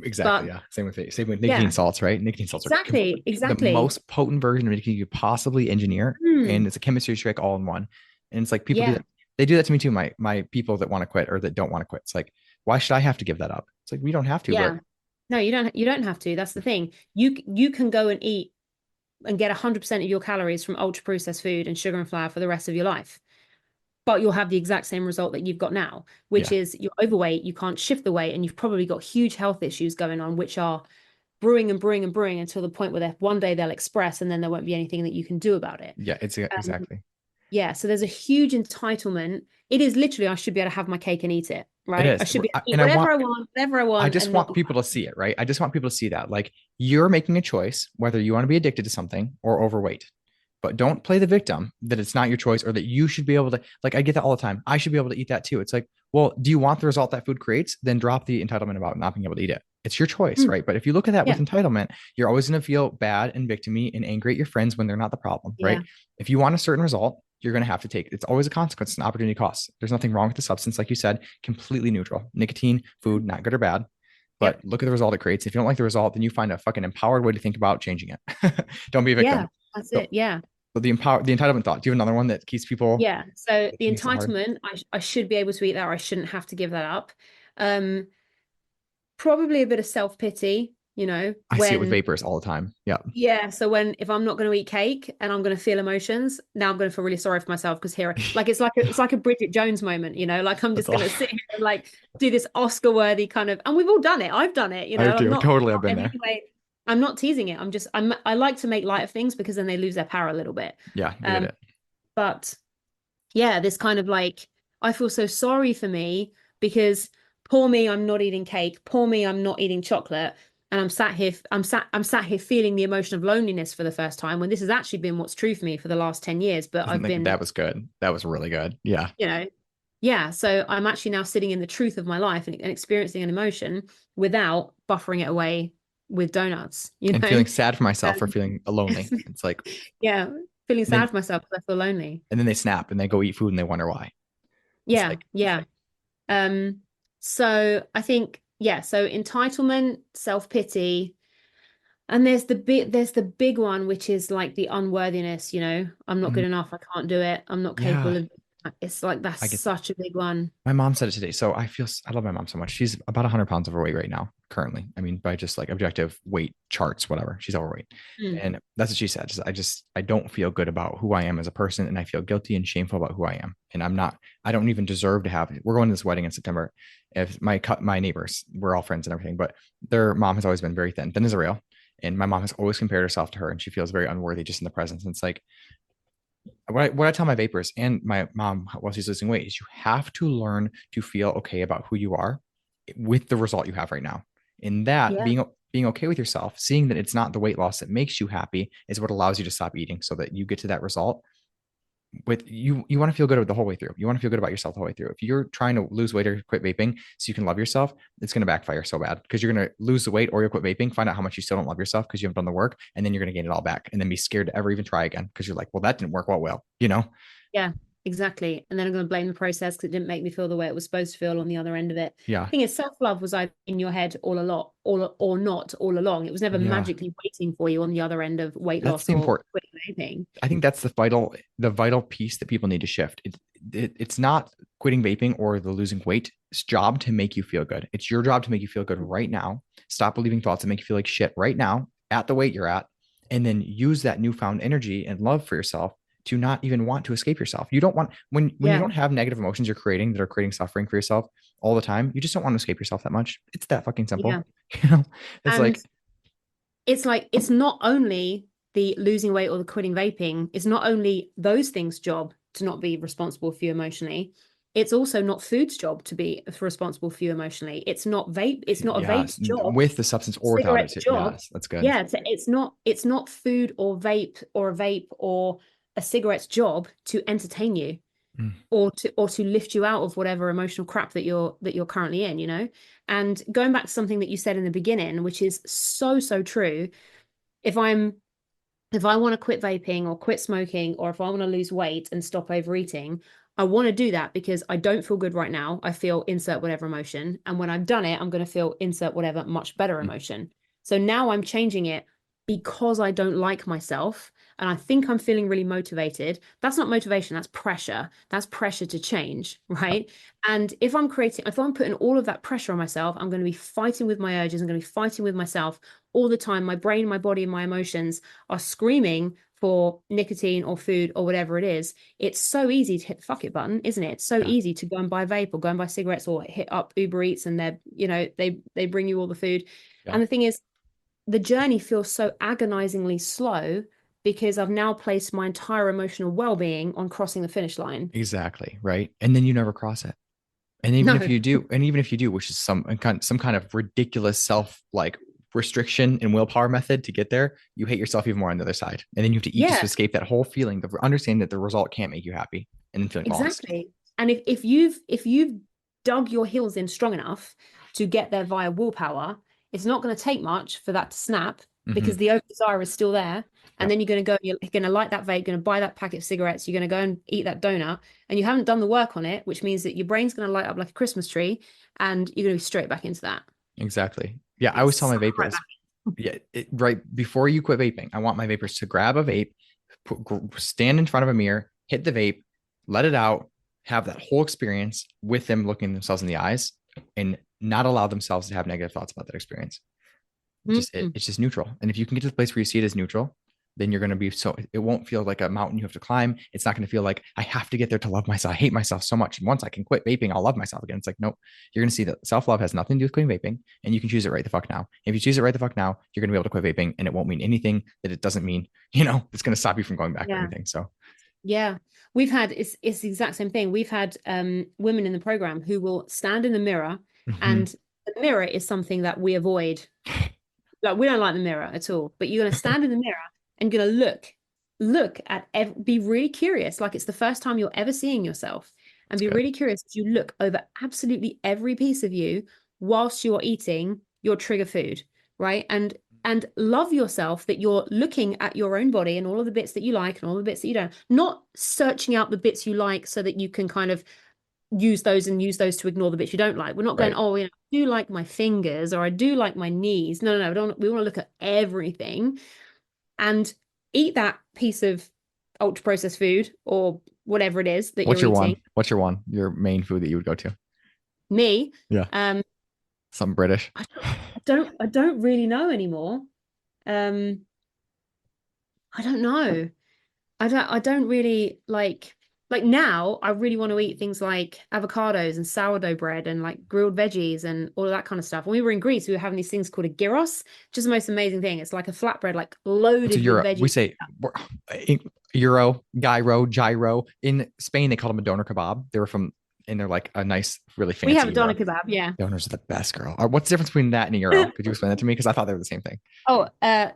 Exactly. But Yeah. Same with nicotine yeah, salts, right? Nicotine salts are the exactly. most potent version of nicotine you could possibly engineer. And Hmm. it's a chemistry trick all in one. And it's like people do Yeah, that. They do that to me too. My people that want to quit or that don't want to quit. It's like, why should I have to give that up? It's like, we don't have to, but yeah. No, you don't have to. That's the thing. You can go and eat and get 100% of your calories from ultra processed food and sugar and flour for the rest of your life. But you'll have the exact same result that you've got now, which yeah. is you're overweight, you can't shift the weight, and you've probably got huge health issues going on, which are brewing and brewing and brewing until the point where one day they'll express and then there won't be anything that you can do about it. Yeah. It's Um, exactly. yeah, so there's a huge entitlement. It is literally, I should be able to have my cake and eat it, It right? I is. should be able to eat And I whatever want, I want, whatever I I want, just and not. want people to see it, right? I just want people to see that. Like you're making a choice whether you want to be addicted to something or overweight. But don't play the victim that it's not your choice or that you should be able to, like, I get that all the time. I should be able to eat that too. It's like, well, do you want the result that food creates? Then drop the entitlement about not being able to eat it. It's your choice, Mm, right? But if you look at that with yeah, entitlement, you're always going to feel bad and victimy and angry at your friends when they're not the problem, yeah, right? If you want a certain result, you're going to have to take it. It's always a consequence, an opportunity cost. There's nothing wrong with the substance, like you said, completely neutral. Nicotine, food, not good or bad. But yep, look at the result it creates. If you don't like the result, then you find a fucking empowered way to think about changing it. Don't be a yeah, victim. that's So, it. Yeah. so the entitlement thought. Do you have another one that keeps people Yeah. So the makes it hard? entitlement, I should be able to eat that, or I shouldn't have to give that up. Um, Probably a bit of self-pity, I see it with when, vapors all the time. Yeah. yeah, so when if I'm not going to eat cake and I'm going to feel emotions, now I'm going to feel really sorry for myself because here, like it's like a Bridget Jones moment, like I'm That's just all. going to sit here and like do this Oscar worthy kind of, and we've all done it. I've done it, I I'm do. not, Totally. I've not been in there. any way, I'm not teasing it. I like to make light of things because then they lose their power a little bit. Yeah. I get Um, it. but yeah, this kind of like, I feel so sorry for me because poor me, I'm not eating cake. Poor me, I'm not eating chocolate. And I'm sat here feeling the emotion of loneliness for the first time when this has actually been what's true for me for the last 10 years. But I I've think been, that was good. That was really good. Yeah. you know, yeah. So I'm actually now sitting in the truth of my life and experiencing an emotion without buffering it away with donuts, And feeling sad for myself for Um, feeling lonely. It's like, yeah, feeling and then sad for myself because I feel lonely. and then they snap and they go eat food and they wonder why. It's Yeah, like, yeah. Um, so I think, yeah, so entitlement, self-pity, and there's the big one, which is like the unworthiness, I'm not good mhm. enough, I can't do it, I'm not Yeah, capable of, it's like that's I get that. such a big one. My mom said it today. So I love my mom so much. She's about 100 pounds overweight right now, currently. I mean, by just like objective weight charts, whatever. She's overweight. Mm, And that's what she said. I don't feel good about who I am as a person. And I feel guilty and shameful about who I am. And I don't even deserve to have it. We're going to this wedding in September. If my neighbors, we're all friends and everything, but their mom has always been very thin as a rail. And my mom has always compared herself to her and she feels very unworthy just in the presence. And it's like, what I tell my vapors and my mom while she's losing weight is you have to learn to feel okay about who you are with the result you have right now. In that, yeah, being okay with yourself, seeing that it's not the weight loss that makes you happy is what allows you to stop eating so that you get to that result with you want to feel good the whole way through. You want to feel good about yourself the whole way through. If you're trying to lose weight or quit vaping so you can love yourself, it's going to backfire so bad because you're going to lose the weight or you'll quit vaping, find out how much you still don't love yourself because you haven't done the work, and then you're going to gain it all back and then be scared to ever even try again because you're like, well, that didn't work well. yeah, exactly. And then I'm going to blame the process because it didn't make me feel the way it was supposed to feel on the other end of it. Yeah. I think it's self-love was either in your head all a lot, or not all along. It was never Yeah. magically waiting for you on the other end of weight That's loss the or important. quitting vaping. I think that's the vital piece that people need to shift. It's not quitting vaping or the losing weight. It's job to make you feel good. It's your job to make you feel good right now. Stop believing thoughts that make you feel like shit right now at the weight you're at, and then use that newfound energy and love for yourself to not even want to escape yourself. You don't want when you Yeah, don't have negative emotions you're creating that are creating suffering for yourself all the time. You just don't want to escape yourself that much. It's that fucking yeah. simple. You know, it's And like it's like it's not only the losing weight or the quitting vaping is not only those things' job to not be responsible for you emotionally, it's also not food's job to be responsible for you emotionally. It's not a Yes. vape's job, With the substance or without it cigarette's too. job. Yes. That's good. Yeah, it's not food or vape or a cigarette's job to entertain you Mm. or to lift you out of whatever emotional crap that you're currently in, you know. And going back to something that you said in the beginning, which is so true, if I want to quit vaping or quit smoking, or if I want to lose weight and stop overeating, I want to do that because I don't feel good right now. I feel insert whatever emotion. And when I've done it, I'm going to feel insert whatever much better emotion. So now I'm changing it because I don't like myself and I think I'm feeling really motivated. That's not motivation, that's pressure. That's pressure to change, right? And if I'm putting all of that pressure on myself, I'm going to be fighting with my urges. I'm going to be fighting with myself all the time. My brain, my body, and my emotions are screaming for nicotine or food or whatever it is. It's so easy to hit the fuck it button, isn't it? It's so easy to go and buy vape or go and buy cigarettes or hit up Uber Eats and they bring you all the food. And the thing is, the journey feels so agonizingly slow because I've now placed my entire emotional well-being on crossing the finish line. Exactly. Right. And then you never cross it. And even if you do, which is some kind of ridiculous self restriction and willpower method to get there, you hate yourself even more on the other side. And then you have to eat just to escape that whole feeling of understanding that the result can't make you happy and then feeling lost. Exactly. And if you've dug your heels in strong enough to get there via willpower, it's not going to take much for that to snap because the over desire is still there. And then you're going to light that vape, going to buy that packet of cigarettes, you're going to go and eat that donut, and you haven't done the work on it, which means that your brain's going to light up like a Christmas tree and you're going to be straight back into that. Exactly. Yeah. I always tell my vapors, right before you quit vaping, I want my vapors to grab a vape, stand in front of a mirror, hit the vape, let it out, have that whole experience with them looking themselves in the eyes and not allow themselves to have negative thoughts about that experience. It's just neutral. And if you can get to the place where you see it as neutral, then you're going to be it won't feel like a mountain you have to climb. It's not going to feel like I have to get there to love myself. I hate myself so much. And once I can quit vaping, I'll love myself again. It's like, nope, you're going to see that self-love has nothing to do with quitting vaping and you can choose it right the fuck now. If you choose it right the fuck now, you're going to be able to quit vaping and it won't mean anything that it doesn't mean, it's going to stop you from going back or anything. So yeah, it's the exact same thing. We've had women in the program who will stand in the mirror and the mirror is something that we avoid. Like, we don't like the mirror at all, but you're going to stand in the mirror and you're going to look at, be really curious. Like it's the first time you're ever seeing yourself, and be really curious as you look over absolutely every piece of you whilst you're eating your trigger food, right? And love yourself that you're looking at your own body and all of the bits that you like and all the bits that you don't, not searching out the bits you like so that you can kind of use those to ignore the bits you don't like. We're not going, oh, I do like my fingers or I do like my knees. No, we want to look at everything and eat that piece of ultra processed food or whatever it is that you're eating. What's your main food that you would go to? Me? Yeah. Something British. I don't really know anymore. I don't know. I don't really like now I really want to eat things like avocados and sourdough bread and like grilled veggies and all of that kind of stuff. When we were in Greece, we were having these things called a gyros, just the most amazing thing. It's like a flatbread, like loaded with veggies. We say gyro. In Spain, they call them a doner kebab. And they're like a nice, really fancy. We have a doner kebab, yeah. Doners are the best, girl. What's the difference between that and a gyro? Could you explain that to me? Because I thought they were the same thing. Oh,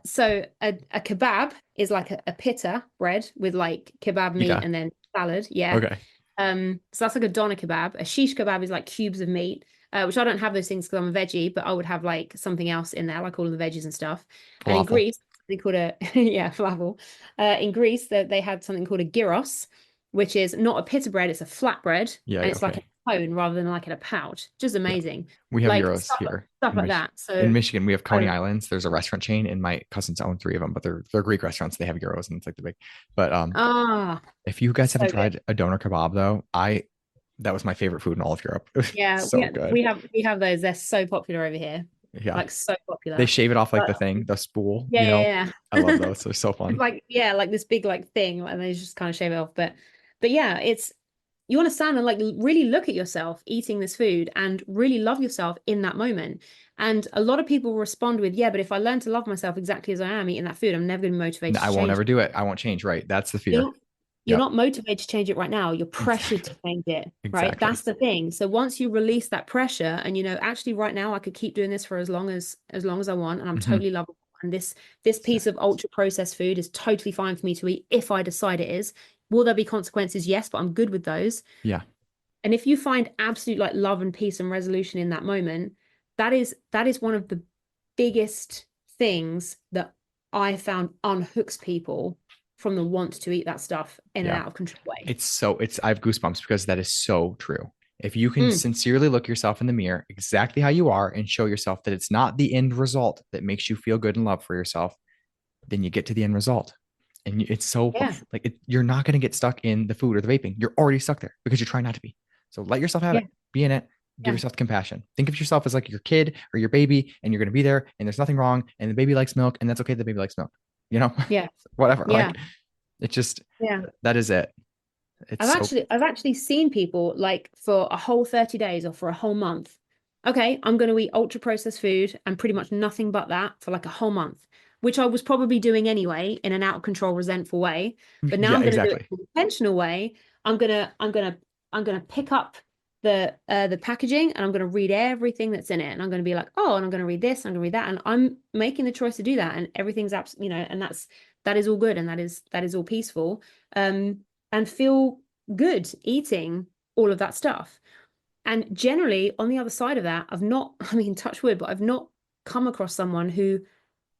so a kebab is like a pita bread with like kebab meat and then salad. Yeah. Okay. So that's like a doner kebab. A shish kebab is like cubes of meat, which I don't have those things because I'm a veggie, but I would have like something else in there, like all of the veggies and stuff. Falafel. And in Greece, they called falafel. In Greece, they had something called a gyros, which is not a pita bread, it's a flat bread. Yeah, and it's like a cone rather than like in a pouch. Just amazing. We have gyros here. Stuff like that. So in Michigan, we have Coney Islands. There's a restaurant chain, and my cousins own 3 of them, but they're Greek restaurants. They have gyros, and it's like the big. But if you guys haven't tried a doner kebab, though, that was my favorite food in all of Europe. Yeah, so good. We have those. They're so popular over here. Yeah, like so popular. They shave it off like the spool. Yeah. I love those. They're so fun. It's like this big like thing, and they just kind of shave it off. But yeah, You want to stand and like really look at yourself eating this food and really love yourself in that moment. And a lot of people respond with, yeah, but if I learn to love myself exactly as I am eating that food, I'm never going to be motivated I to won't change ever it. do it. I won't change. Right. That's the You're fear. not, you're Yep. not motivated to change it right now. You're pressured to Exactly. change it, right? Exactly. That's the thing. So once you release that pressure and, actually right now I could keep doing this for as long as I want, and I'm Hmm. totally loving it. And this piece of ultra processed food is totally fine for me to eat if I decide it is. Will there be consequences? Yes, but I'm good with those. Yeah. And if you find absolute like love and peace and resolution in that moment, that is one of the biggest things that I found unhooks people from the want to eat that stuff in an Yeah. out of control way. I have goosebumps because that is so true. If you can Mm, sincerely look yourself in the mirror exactly how you are and show yourself that it's not the end result that makes you feel good and love for yourself, then you get to the end result. And it's so yeah, like you're not going to get stuck in the food or the vaping. You're already stuck there because you're trying not to be. So let yourself have yeah, it, be in it, give yeah, yourself the compassion. Think of yourself as like your kid or your baby, and you're going to be there, and there's nothing wrong. And the baby likes milk, and that's okay. The baby likes milk, you know, yeah, whatever. yeah, Like it's just yeah. that is it. It's so I've actually seen people like for a whole 30 days or for a whole month. Okay, I'm going to eat ultra processed food and pretty much nothing but that for like a whole month, which I was probably doing anyway in an out of control, resentful way. But now yeah, I'm going to do it exactly. in an intentional way. I'm gonna pick up the packaging and I'm gonna read everything that's in it. And I'm gonna be like, oh, and I'm gonna read this, I'm gonna read that. And I'm making the choice to do that. And everything's absolutely, and that is all good and that is all peaceful. And feel good eating all of that stuff. And generally, on the other side of that, I've not, I mean, touch wood, but I've not come across someone who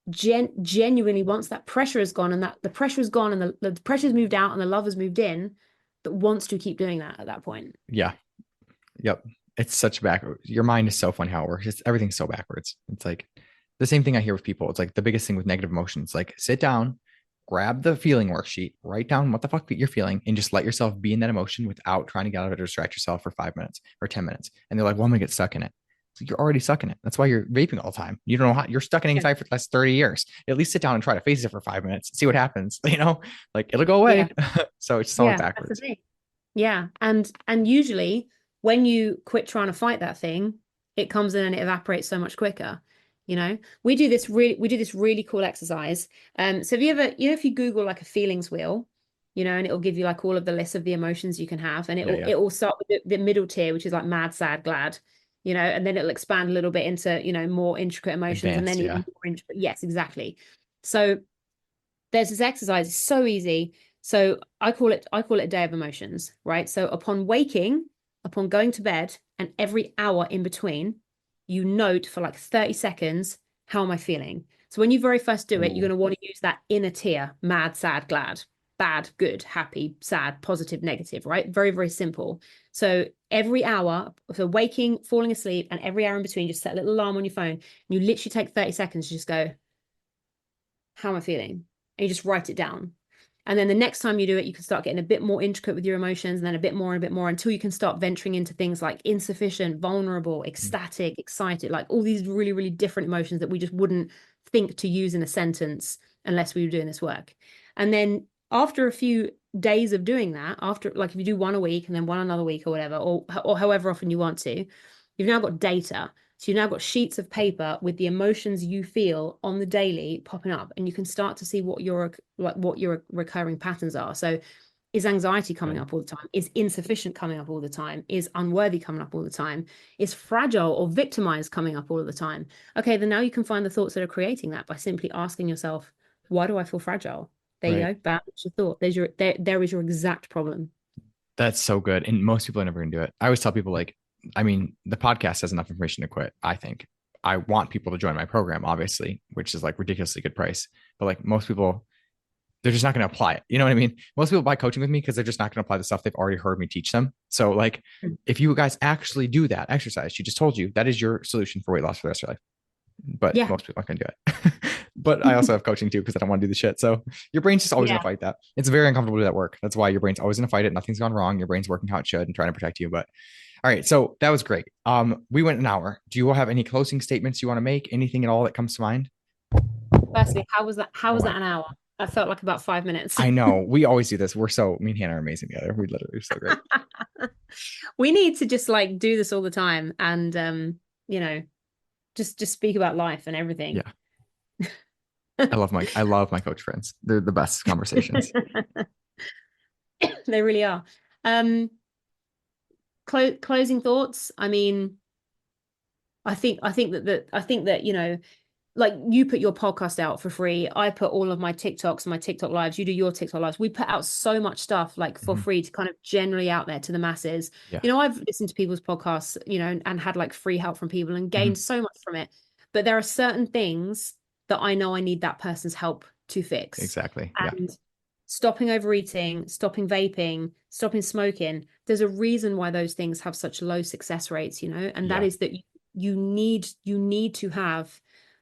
genuinely, once that pressure is gone and that the pressure is gone and the pressure's moved out and the love has moved in, that wants to keep doing that at that point. Yeah. Yep. It's such backwards. Your mind is so funny how it works. It's everything's so backwards. It's like the same thing I hear with people. It's like the biggest thing with negative emotions. Like sit down, grab the feeling worksheet, write down what the fuck you're feeling, and just let yourself be in that emotion without trying to get out of it or distract yourself for 5 minutes or 10 minutes. And they're like, well, I'm gonna get stuck in it. So you're already stuck in it. That's why you're vaping all the time. You don't know how you're stuck in Yeah. anxiety for the last 30 years. At least sit down and try to face it for 5 minutes, see what happens. Like it'll go Yeah. away. So it's so Yeah. That's the backwards. thing. Yeah. And usually when you quit trying to fight that thing, it comes in and it evaporates so much quicker. We do this really cool exercise. So have you ever, if you Google like a feelings wheel, and it'll give you like all of the list of the emotions you can have, and Yeah, it'll yeah. it'll start with the middle tier, which is like mad, sad, glad, and then it'll expand a little bit into, more intricate emotions and then Advanced, even yeah. more intricate. Yes, exactly. So there's this exercise, it's so easy. So I call it a day of emotions, right? So upon waking, upon going to bed, and every hour in between, you note for like 30 seconds, how am I feeling? So when you very first do it, you're going Ooh. to want to use that inner tier: mad, sad, glad, bad, good, happy, sad, positive, negative, right? Very, very simple. So every hour, so waking, falling asleep, and every hour in between, just set a little alarm on your phone. And you literally take 30 seconds to just go, how am I feeling? And you just write it down. And then the next time you do it, you can start getting a bit more intricate with your emotions, and then a bit more and a bit more, until you can start venturing into things like insufficient, vulnerable, ecstatic, excited, like all these really, really different emotions that we just wouldn't think to use in a sentence unless we were doing this work. And then after a few days of doing that, after like if you do one a week and then one another week or whatever, or however often you want to, you've now got data. So you've now got sheets of paper with the emotions you feel on the daily popping up, and you can start to see what your recurring patterns are. So is anxiety coming Good. up all the time? Is insufficient coming up all the time? Is unworthy coming up all the time? Is fragile or victimized coming up all of the time? Okay, then now you can find the thoughts that are creating that by simply asking yourself, why do I feel fragile? There you Right. go. That's your thought. There is your exact problem. That's so good. And most people are never gonna do it. I always tell people like, I mean, the podcast has enough information to quit. I think I want people to join my program, obviously, which is like ridiculously good price. But like most people, they're just not going to apply it. You know what I mean? Most people buy coaching with me because they're just not going to apply the stuff they've already heard me teach them. So like, if you guys actually do that exercise, she just told you that is your solution for weight loss for the rest of your life. But Yeah. most people aren't going to do it. But I also have coaching too because I don't want to do the shit. So your brain's just always going Yeah. to fight that. It's very uncomfortable to do that work. That's why your brain's always going to fight it. Nothing's gone wrong. Your brain's working how it should and trying to protect you. But all right, so that was great. We went an hour. Do you all have any closing statements you want to make? Anything at all that comes to mind? Firstly, how was that? How Oh was my, that an hour? I felt like about 5 minutes. I know. We always do this. Me and Hannah are amazing together. We literally are so great. We need to just like do this all the time and you know, just speak about life and everything. Yeah. I love my coach friends. They're the best conversations. They really are. Closing thoughts. I mean, I think that, you know, like you put your podcast out for free. I put all of my TikToks and my TikTok lives. You do your TikTok lives. We put out so much stuff like for free to kind of generally out there to the masses. Yeah. You know, I've listened to people's podcasts, you know, and had like free help from people and gained so much from it. But there are certain things that I know I need that person's help to fix. Exactly. And stopping overeating, stopping vaping, stopping smoking. There's a reason why those things have such low success rates, you know, and that is that you need to have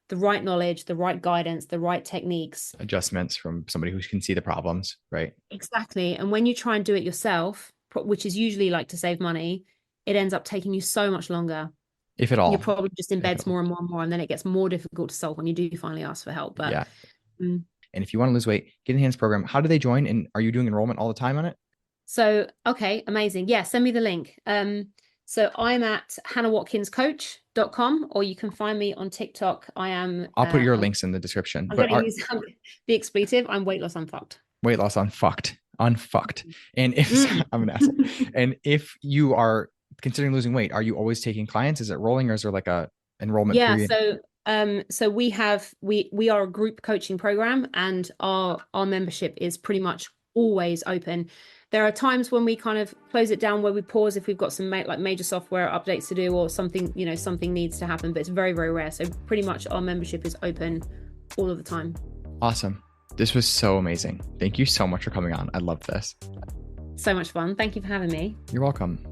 the right knowledge, the right guidance, the right techniques. Adjustments from somebody who can see the problems, right? Exactly. And when you try and do it yourself, which is usually like to save money, it ends up taking you so much longer. If at all. You're probably just in beds more and more and more, and then it gets more difficult to solve when you do finally ask for help. But and if you want to lose weight, get in Hannah's program. How do they join? And are you doing enrollment all the time on it? So, okay, amazing. Yeah, send me the link. So I'm at hannahwatkinscoach.com, or you can find me on TikTok. I'll put your links in the description. I'm going to use the expletive. I'm weight loss unfucked. Weight loss unfucked. And if I'm an asshole. And if you are considering losing weight, are you always taking clients? Is it rolling, or is there like a enrollment period? So we are a group coaching program, and our membership is pretty much always open. There are times when we kind of close it down, where we pause if we've got some like major software updates to do, or something, you know, something needs to happen, but it's very, very rare. So pretty much our membership is open all of the time. Awesome. This was so amazing. Thank you so much for coming on. I love this. So much fun. Thank you for having me. You're welcome.